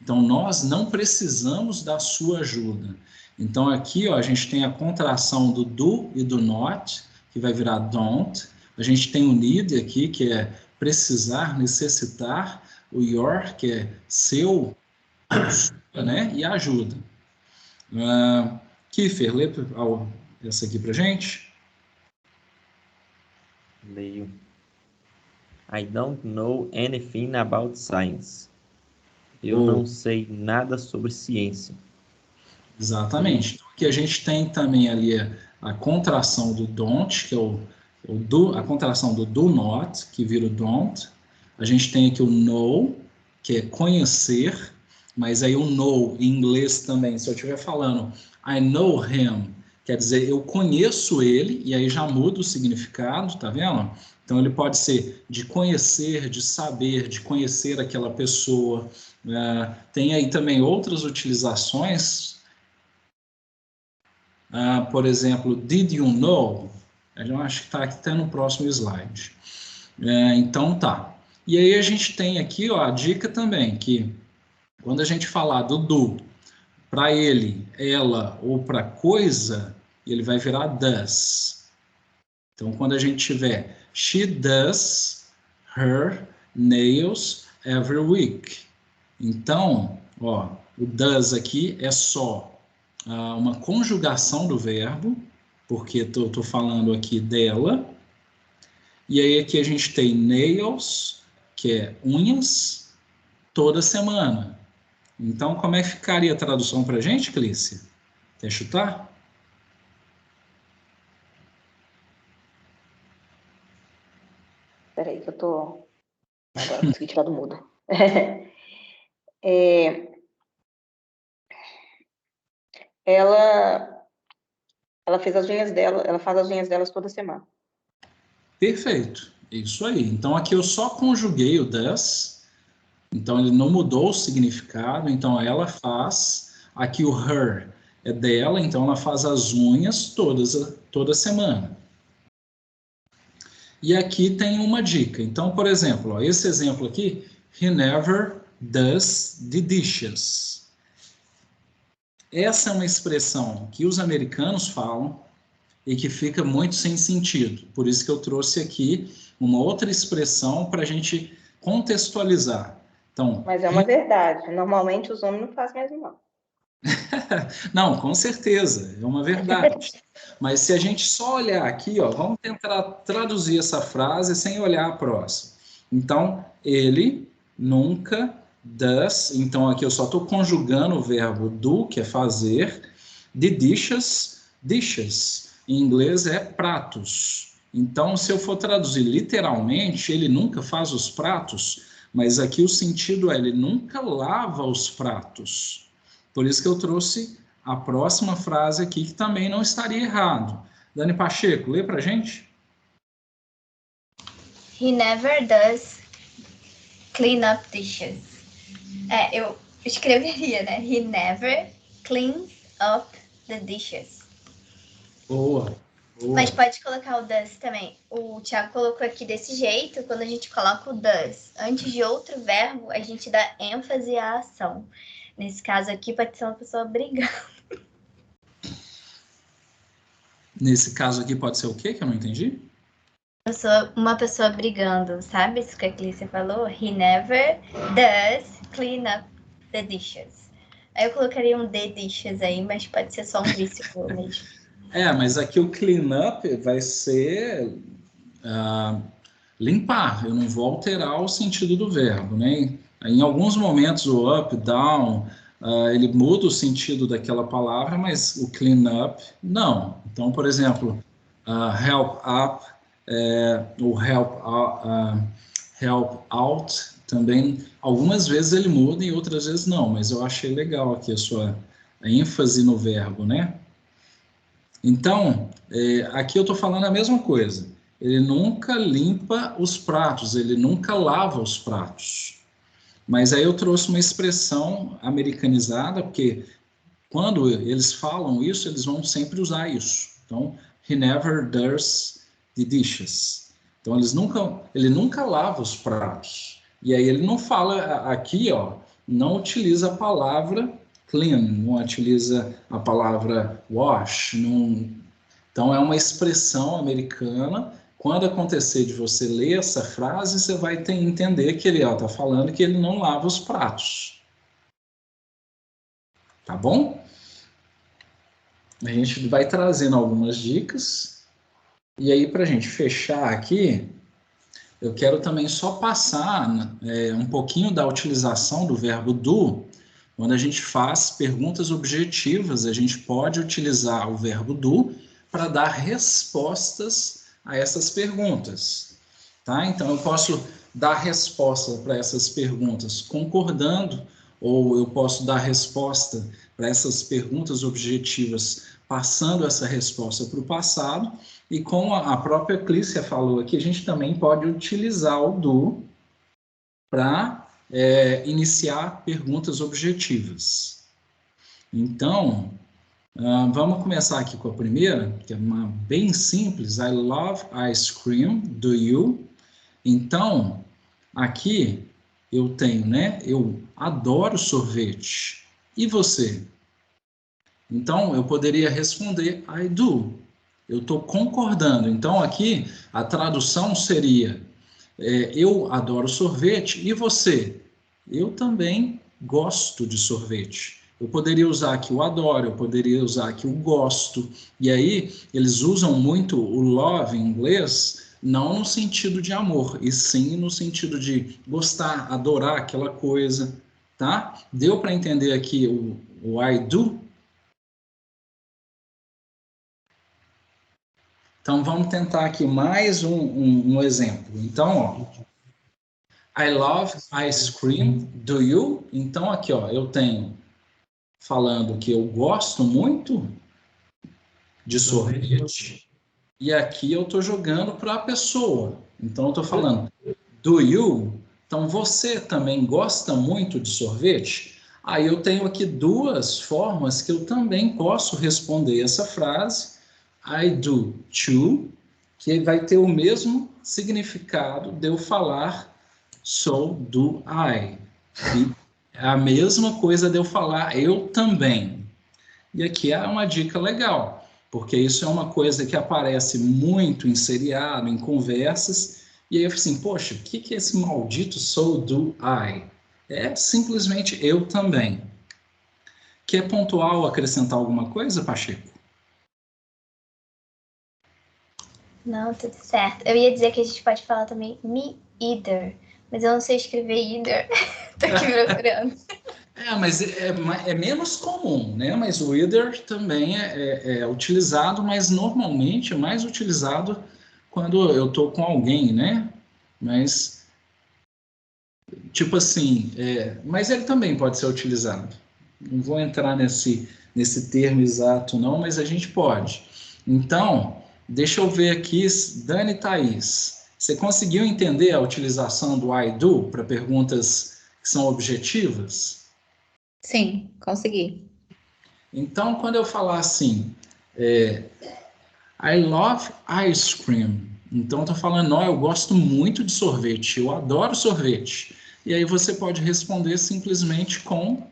Então, nós não precisamos da sua ajuda. Então, aqui, ó, a gente tem a contração do do e do not, que vai virar don't. A gente tem o need aqui, que é precisar, necessitar. O your, que é seu, sua, né? E ajuda. Kiefer, lê essa aqui pra gente. Leio. I don't know anything about science. Eu não sei nada sobre ciência. Exatamente. Então, aqui a gente tem também ali a contração do don't, que é a contração do do not, que vira o don't. A gente tem aqui o know, que é conhecer, mas aí o know em inglês também, se eu estiver falando I know him, quer dizer, eu conheço ele, e aí já muda o significado, tá vendo? Então ele pode ser de conhecer, de saber, de conhecer aquela pessoa. Tem aí também outras utilizações, por exemplo, did you know? Eu acho que está aqui até no próximo slide. Então tá. E aí a gente tem aqui, ó, a dica também, que quando a gente falar do para ele, ela ou para coisa, ele vai virar does. Então quando a gente tiver she does her nails every week. Então, ó, o does aqui é só uma conjugação do verbo, porque estou falando aqui dela. E aí aqui a gente tem nails, que é unhas, toda semana. Então, como é que ficaria a tradução para a gente, Clícia? Quer chutar? Espera aí que eu tô... Agora consegui tirar do mudo. Ela fez as unhas dela, ela faz as unhas delas toda semana. Perfeito, isso aí. Então aqui eu só conjuguei o does, então ele não mudou o significado, então ela faz, aqui o her é dela, então ela faz as unhas toda semana. E aqui tem uma dica, então por exemplo, ó, esse exemplo aqui, he never does the dishes. Essa é uma expressão que os americanos falam e que fica muito sem sentido. Por isso que eu trouxe aqui uma outra expressão para a gente contextualizar. Então, mas é uma verdade. Normalmente os homens não fazem mesmo, não. Não, com certeza, é uma verdade. Mas se a gente só olhar aqui, ó, vamos tentar traduzir essa frase sem olhar a próxima. Então, ele nunca does, então aqui eu só estou conjugando o verbo do, que é fazer, de dishes, em inglês é pratos. Então, se eu for traduzir literalmente, ele nunca faz os pratos, mas aqui o sentido é, ele nunca lava os pratos. Por isso que eu trouxe a próxima frase aqui, que também não estaria errado. Dani Pacheco, lê pra gente. He never does clean up dishes. Eu escreveria, né? He never cleans up the dishes. Boa. Mas pode colocar o does também. O Thiago colocou aqui desse jeito, quando a gente coloca o does antes de outro verbo, a gente dá ênfase à ação. Nesse caso aqui, pode ser uma pessoa brigando. Nesse caso aqui pode ser o quê que eu não entendi? Uma pessoa brigando, sabe isso que a Clícia falou? He never does clean up the dishes. Aí eu colocaria um the dishes aí, mas pode ser só um vício mesmo. Mas aqui o clean up vai ser limpar. Eu não vou alterar o sentido do verbo, né? Em alguns momentos o up, down, ele muda o sentido daquela palavra, mas o clean up, não. Então, por exemplo, help up, ou help out, também, algumas vezes ele muda e outras vezes não, mas eu achei legal aqui a sua ênfase no verbo, né? Então, aqui eu estou falando a mesma coisa. Ele nunca limpa os pratos, ele nunca lava os pratos. Mas aí eu trouxe uma expressão americanizada, porque quando eles falam isso, eles vão sempre usar isso. Então, he never does the dishes. Então, ele nunca lava os pratos. E aí ele não fala aqui, ó, não utiliza a palavra clean, não utiliza a palavra wash. Então, é uma expressão americana. Quando acontecer de você ler essa frase, você vai entender que ele está falando que ele não lava os pratos. Tá bom? A gente vai trazendo algumas dicas. E aí, para a gente fechar aqui, eu quero também só passar um pouquinho da utilização do verbo do. Quando a gente faz perguntas objetivas, a gente pode utilizar o verbo do para dar respostas a essas perguntas. Tá? Então, eu posso dar resposta para essas perguntas concordando, ou eu posso dar resposta para essas perguntas objetivas passando essa resposta para o passado. E como a própria Clícia falou aqui, a gente também pode utilizar o do para iniciar perguntas objetivas. Então, vamos começar aqui com a primeira, que é uma bem simples. I love ice cream, do you? Então, aqui eu tenho, né? Eu adoro sorvete. E você? Então, eu poderia responder I do. Eu estou concordando. Então, aqui, a tradução seria eu adoro sorvete. E você? Eu também gosto de sorvete. Eu poderia usar aqui o adoro, eu poderia usar aqui o gosto. E aí, eles usam muito o love em inglês, não no sentido de amor, e sim no sentido de gostar, adorar aquela coisa, tá? Deu para entender aqui o I do? Então, vamos tentar aqui mais um exemplo. Então, ó, I love ice cream, do you? Então, aqui, ó, eu tenho falando que eu gosto muito de sorvete. E aqui eu estou jogando para a pessoa. Então, eu estou falando, do you? Então, você também gosta muito de sorvete? Aí eu tenho aqui duas formas que eu também posso responder essa frase. I do too, que vai ter o mesmo significado de eu falar so do I. E é a mesma coisa de eu falar eu também. E aqui é uma dica legal, porque isso é uma coisa que aparece muito em seriado, em conversas, e aí eu falei assim, poxa, o que é esse maldito so do I? É simplesmente eu também. Quer pontuar ou acrescentar alguma coisa, Pacheco? Não, tudo certo. Eu ia dizer que a gente pode falar também me either, mas eu não sei escrever either. Tô aqui procurando. Mas é menos comum, né? Mas o either também é utilizado, mas normalmente é mais utilizado quando eu tô com alguém, né? Mas, tipo assim, mas ele também pode ser utilizado. Não vou entrar nesse termo exato não, mas a gente pode. Então, deixa eu ver aqui, Dani e Thaís, você conseguiu entender a utilização do I do para perguntas que são objetivas? Sim, consegui. Então, quando eu falar assim, I love ice cream, então estou falando, eu gosto muito de sorvete, eu adoro sorvete. E aí você pode responder simplesmente com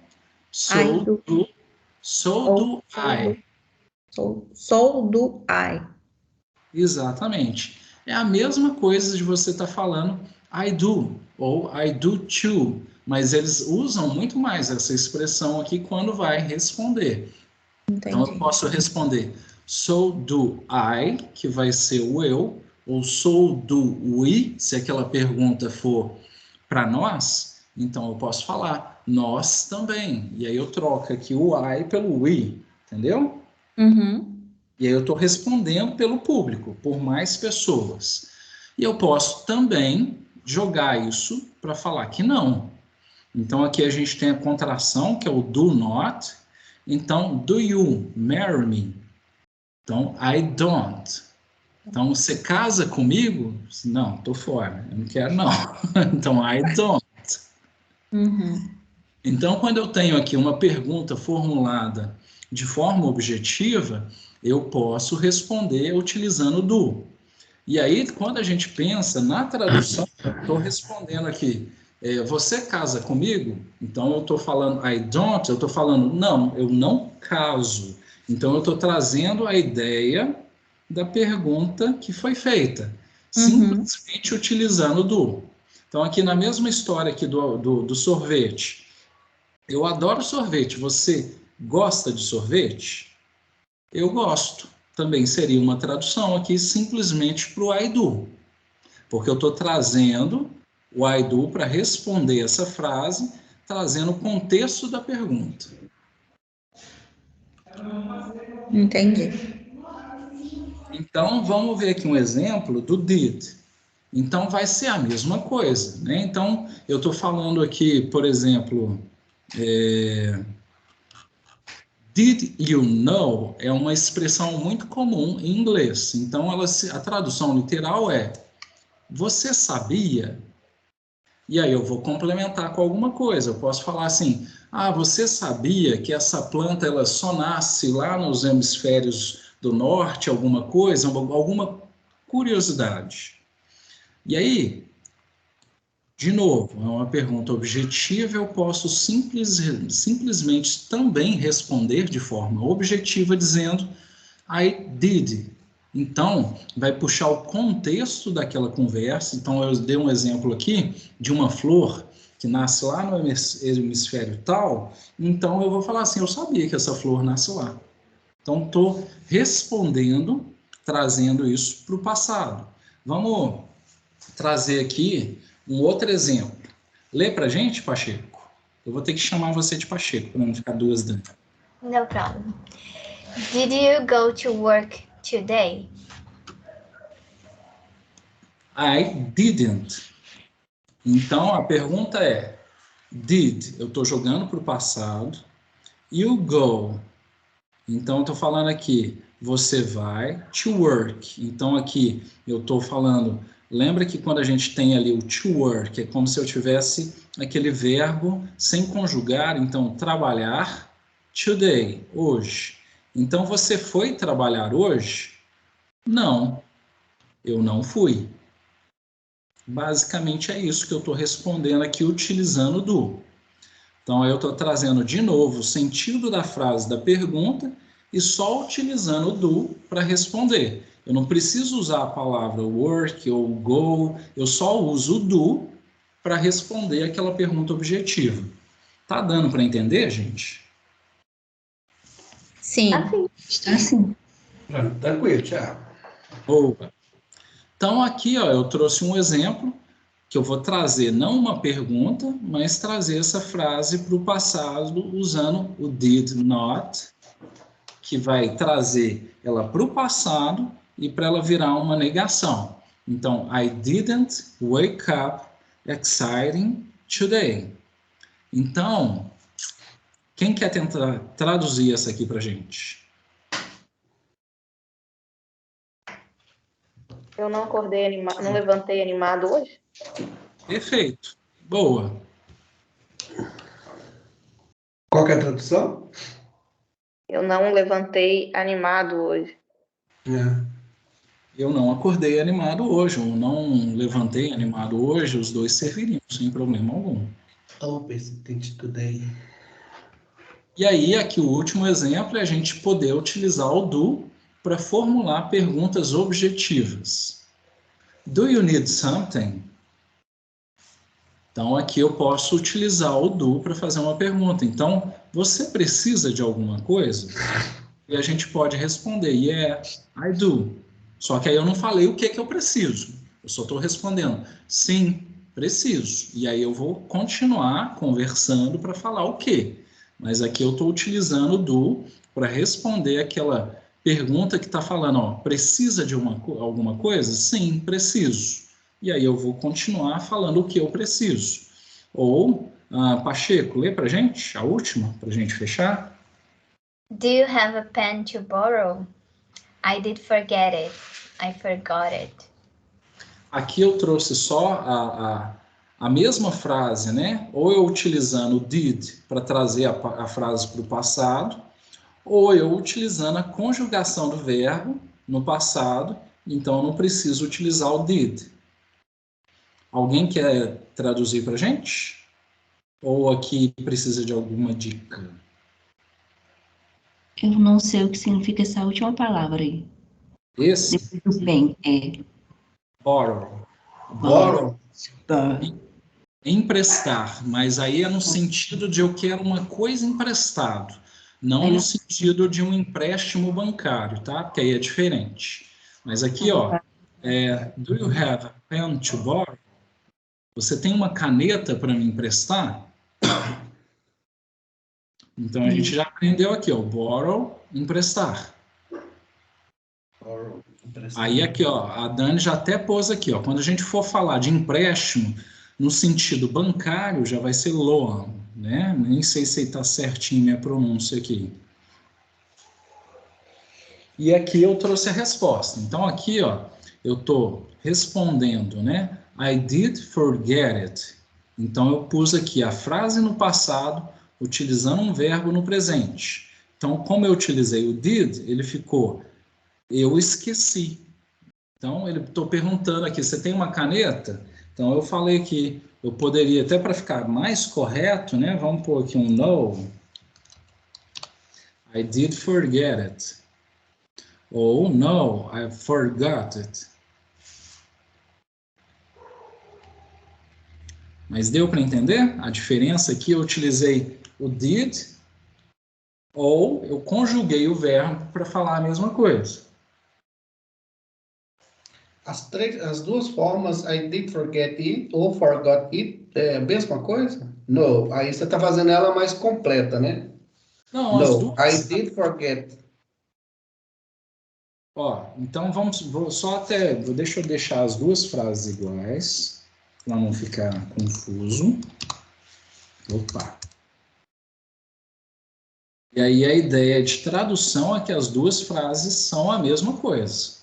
so do I. Sou do I. Exatamente. É a mesma coisa de você estar falando I do ou I do too, mas eles usam muito mais essa expressão aqui quando vai responder. Entendi. Então eu posso responder so do I, que vai ser o eu, ou so do we, se aquela pergunta for para nós, então eu posso falar nós também. E aí eu troco aqui o I pelo we, entendeu? Uhum. E aí eu estou respondendo pelo público, por mais pessoas. E eu posso também jogar isso para falar que não. Então aqui a gente tem a contração, que é o do not. Então, do you marry me? Então, I don't. Então, você casa comigo? Não, estou fora, eu não quero não. Então, I don't. Uhum. Então, quando eu tenho aqui uma pergunta formulada de forma objetiva, eu posso responder utilizando do. E aí, quando a gente pensa na tradução, eu estou respondendo aqui, você casa comigo? Então, eu estou falando I don't, eu estou falando não, eu não caso. Então, eu estou trazendo a ideia da pergunta que foi feita, simplesmente utilizando do. Então, aqui na mesma história aqui do sorvete, eu adoro sorvete, você gosta de sorvete? Eu gosto. Também seria uma tradução aqui simplesmente para o I do, porque eu estou trazendo o I do para responder essa frase, trazendo o contexto da pergunta. Entendi. Então, vamos ver aqui um exemplo do did. Então, vai ser a mesma coisa, né? Então, eu estou falando aqui, por exemplo, did you know é uma expressão muito comum em inglês. Então, a tradução literal é você sabia? E aí eu vou complementar com alguma coisa. Eu posso falar assim, você sabia que essa planta ela só nasce lá nos hemisférios do norte, alguma coisa, alguma curiosidade. E aí, de novo, é uma pergunta objetiva, eu posso simplesmente também responder de forma objetiva dizendo I did. Então, vai puxar o contexto daquela conversa. Então, eu dei um exemplo aqui de uma flor que nasce lá no hemisfério tal. Então, eu vou falar assim, eu sabia que essa flor nasce lá. Então, estou respondendo, trazendo isso para o passado. Vamos trazer aqui um outro exemplo. Lê para a gente, Pacheco? Eu vou ter que chamar você de Pacheco, para não ficar duas Dani. No problem. Did you go to work today? I didn't. Então, a pergunta é, did, eu estou jogando para o passado, you go. Então, eu estou falando aqui, você vai to work. Então, aqui, eu estou falando, lembra que quando a gente tem ali o to work, é como se eu tivesse aquele verbo sem conjugar, então, trabalhar, today, hoje. Então, você foi trabalhar hoje? Não, eu não fui. Basicamente é isso que eu estou respondendo aqui utilizando do. Então, eu estou trazendo de novo o sentido da frase da pergunta e só utilizando o do para responder. Eu não preciso usar a palavra work ou go, eu só uso o do para responder aquela pergunta objetiva. Tá dando para entender, gente? Sim. Está assim. Tranquilo, Thiago. Boa. Então, aqui ó, eu trouxe um exemplo que eu vou trazer não uma pergunta, mas trazer essa frase para o passado usando o did not, que vai trazer ela para o passado e para ela virar uma negação. Então, I didn't wake up exciting today. Então, quem quer tentar traduzir essa aqui para a gente? Eu não acordei animado, não levantei animado hoje? Perfeito. Boa. Qual que é a tradução? Eu não levantei animado hoje. Eu não acordei animado hoje, ou não levantei animado hoje, os dois serviriam sem problema algum. Today. E aí, aqui o último exemplo é a gente poder utilizar o do para formular perguntas objetivas. Do you need something? Então, aqui eu posso utilizar o do para fazer uma pergunta. Então, você precisa de alguma coisa? E a gente pode responder, yeah, I do. Só que aí eu não falei o que eu preciso. Eu só estou respondendo, sim, preciso. E aí eu vou continuar conversando para falar o quê? Mas aqui eu estou utilizando o do para responder aquela pergunta que está falando, ó, precisa de alguma coisa? Sim, preciso. E aí eu vou continuar falando o que eu preciso. Ou, Pacheco, lê para gente a última, para a gente fechar. Do you have a pen to borrow? I did forget it. I forgot it. Aqui eu trouxe só a mesma frase, né? Ou eu utilizando o did para trazer a frase para o passado, ou eu utilizando a conjugação do verbo no passado, então eu não preciso utilizar o did. Alguém quer traduzir para a gente? Ou aqui precisa de alguma dica? Eu não sei o que significa essa última palavra aí. Esse? Depois do bem, Borrow. Borrow. Emprestar, mas aí é no sentido de eu quero uma coisa emprestado, não no sentido de um empréstimo bancário, tá? Porque aí é diferente. Mas aqui, ó, do you have a pen to borrow? Você tem uma caneta para me emprestar? Então a gente já aprendeu aqui, ó, borrow, emprestar. Borrow. Aí aqui, ó, a Dani já até pôs aqui, ó, quando a gente for falar de empréstimo, no sentido bancário, já vai ser loan, né? Nem sei se está certinho minha pronúncia aqui. E aqui eu trouxe a resposta. Então aqui, ó, eu estou respondendo, né? I did forget it. Então eu pus aqui a frase no passado, utilizando um verbo no presente. Então, como eu utilizei o did, ele ficou eu esqueci. Então, ele estou perguntando aqui, você tem uma caneta? Então, eu falei que eu poderia, até para ficar mais correto, né? Vamos pôr aqui um no. I did forget it. Ou no, I forgot it. Mas deu para entender? A diferença aqui, eu utilizei o did ou eu conjuguei o verbo para falar a mesma coisa. As duas formas, I did forget it ou forgot it, é a mesma coisa? No. Aí você está fazendo ela mais completa, né? Não, as No, duas. I did forget. Ó, então deixa eu deixar as duas frases iguais, para não ficar confuso. Opa. E aí a ideia de tradução é que as duas frases são a mesma coisa.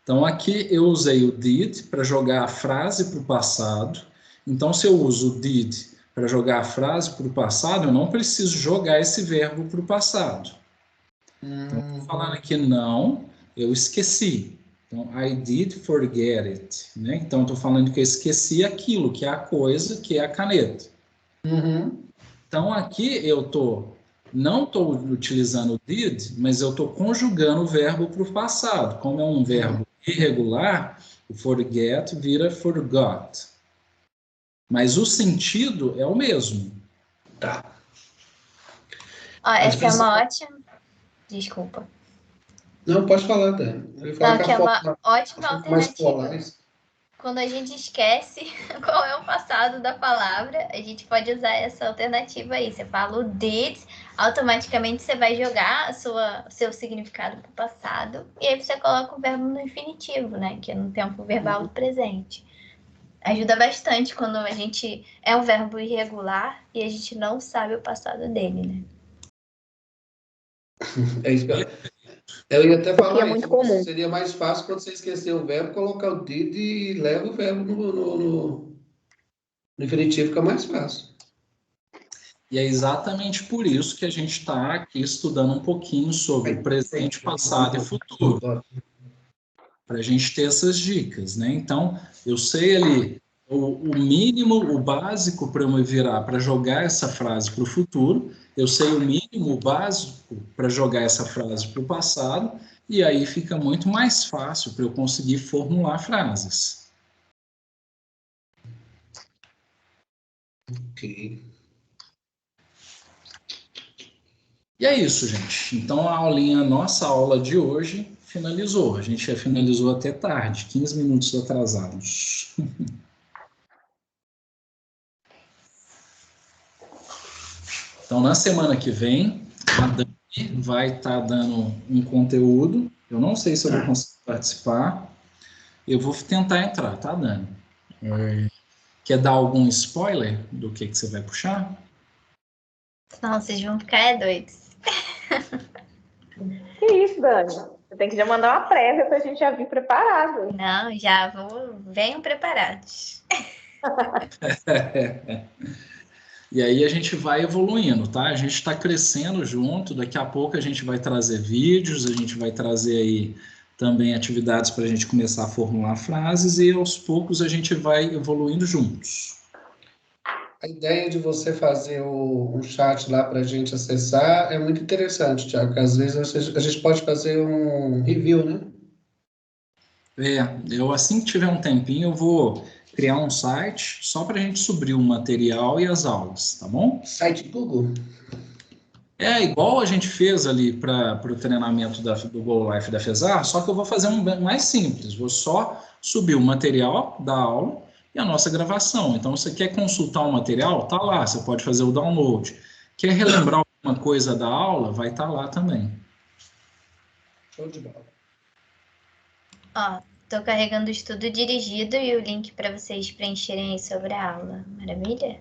Então aqui eu usei o did para jogar a frase para o passado. Então se eu uso o did para jogar a frase para o passado, eu não preciso jogar esse verbo para o passado. Então, eu estou falando aqui não, eu esqueci. Então, I did forget it. Né? Então, estou falando que eu esqueci aquilo, que é a coisa, que é a caneta. Então, aqui eu não estou utilizando o did, mas eu estou conjugando o verbo para o passado. Como é um verbo irregular, o forget vira forgot. Mas o sentido é o mesmo. Tá. Ó, essa é uma ótima... Desculpa. Não, pode falar, Dani. Ele Não, que é uma ótima alternativa. Mais Quando a gente esquece qual é o passado da palavra, a gente pode usar essa alternativa aí. Você fala o did, automaticamente você vai jogar seu significado para o passado, e aí você coloca o verbo no infinitivo, né? Que é no tempo verbal do presente. Ajuda bastante quando a gente é um verbo irregular e a gente não sabe o passado dele, né? É isso que eu ia até falar é muito comum. Seria mais fácil quando você esquecer o verbo, colocar o did e leva o verbo no infinitivo, fica mais fácil. E é exatamente por isso que a gente está aqui estudando um pouquinho sobre presente, passado e futuro. Para a gente ter essas dicas, né? Então, eu sei ali o mínimo, o básico para eu me virar para jogar essa frase para o futuro, eu sei o mínimo, o básico para jogar essa frase para o passado, e aí fica muito mais fácil para eu conseguir formular frases. Ok. E é isso, gente. Então, nossa aula de hoje finalizou. A gente já finalizou até tarde, 15 minutos atrasados. Então, na semana que vem, a Dani vai estar dando um conteúdo. Eu não sei se eu vou conseguir participar. Eu vou tentar entrar, tá, Dani? Quer dar algum spoiler do que você vai puxar? Não, vocês vão ficar doidos. Que isso, Dani? Você tem que já mandar uma prévia pra gente já vir preparado. Não, já venham preparados. E aí a gente vai evoluindo, tá? A gente está crescendo junto. Daqui a pouco a gente vai trazer vídeos, a gente vai trazer aí também atividades para a gente começar a formular frases e aos poucos a gente vai evoluindo juntos. A ideia de você fazer um chat lá para a gente acessar é muito interessante, Thiago, porque às vezes a gente pode fazer um review, né? Eu assim que tiver um tempinho, eu vou criar um site só para a gente subir o material e as aulas, tá bom? Site Google? É igual a gente fez ali para o treinamento do Go Life da FESAR, só que eu vou fazer um mais simples. Vou só subir o material da aula e a nossa gravação. Então, você quer consultar o material? Tá lá, você pode fazer o download. Quer relembrar alguma coisa da aula? Vai estar lá também. Show de bola. Ó, tô carregando o estudo dirigido e o link para vocês preencherem aí sobre a aula. Maravilha?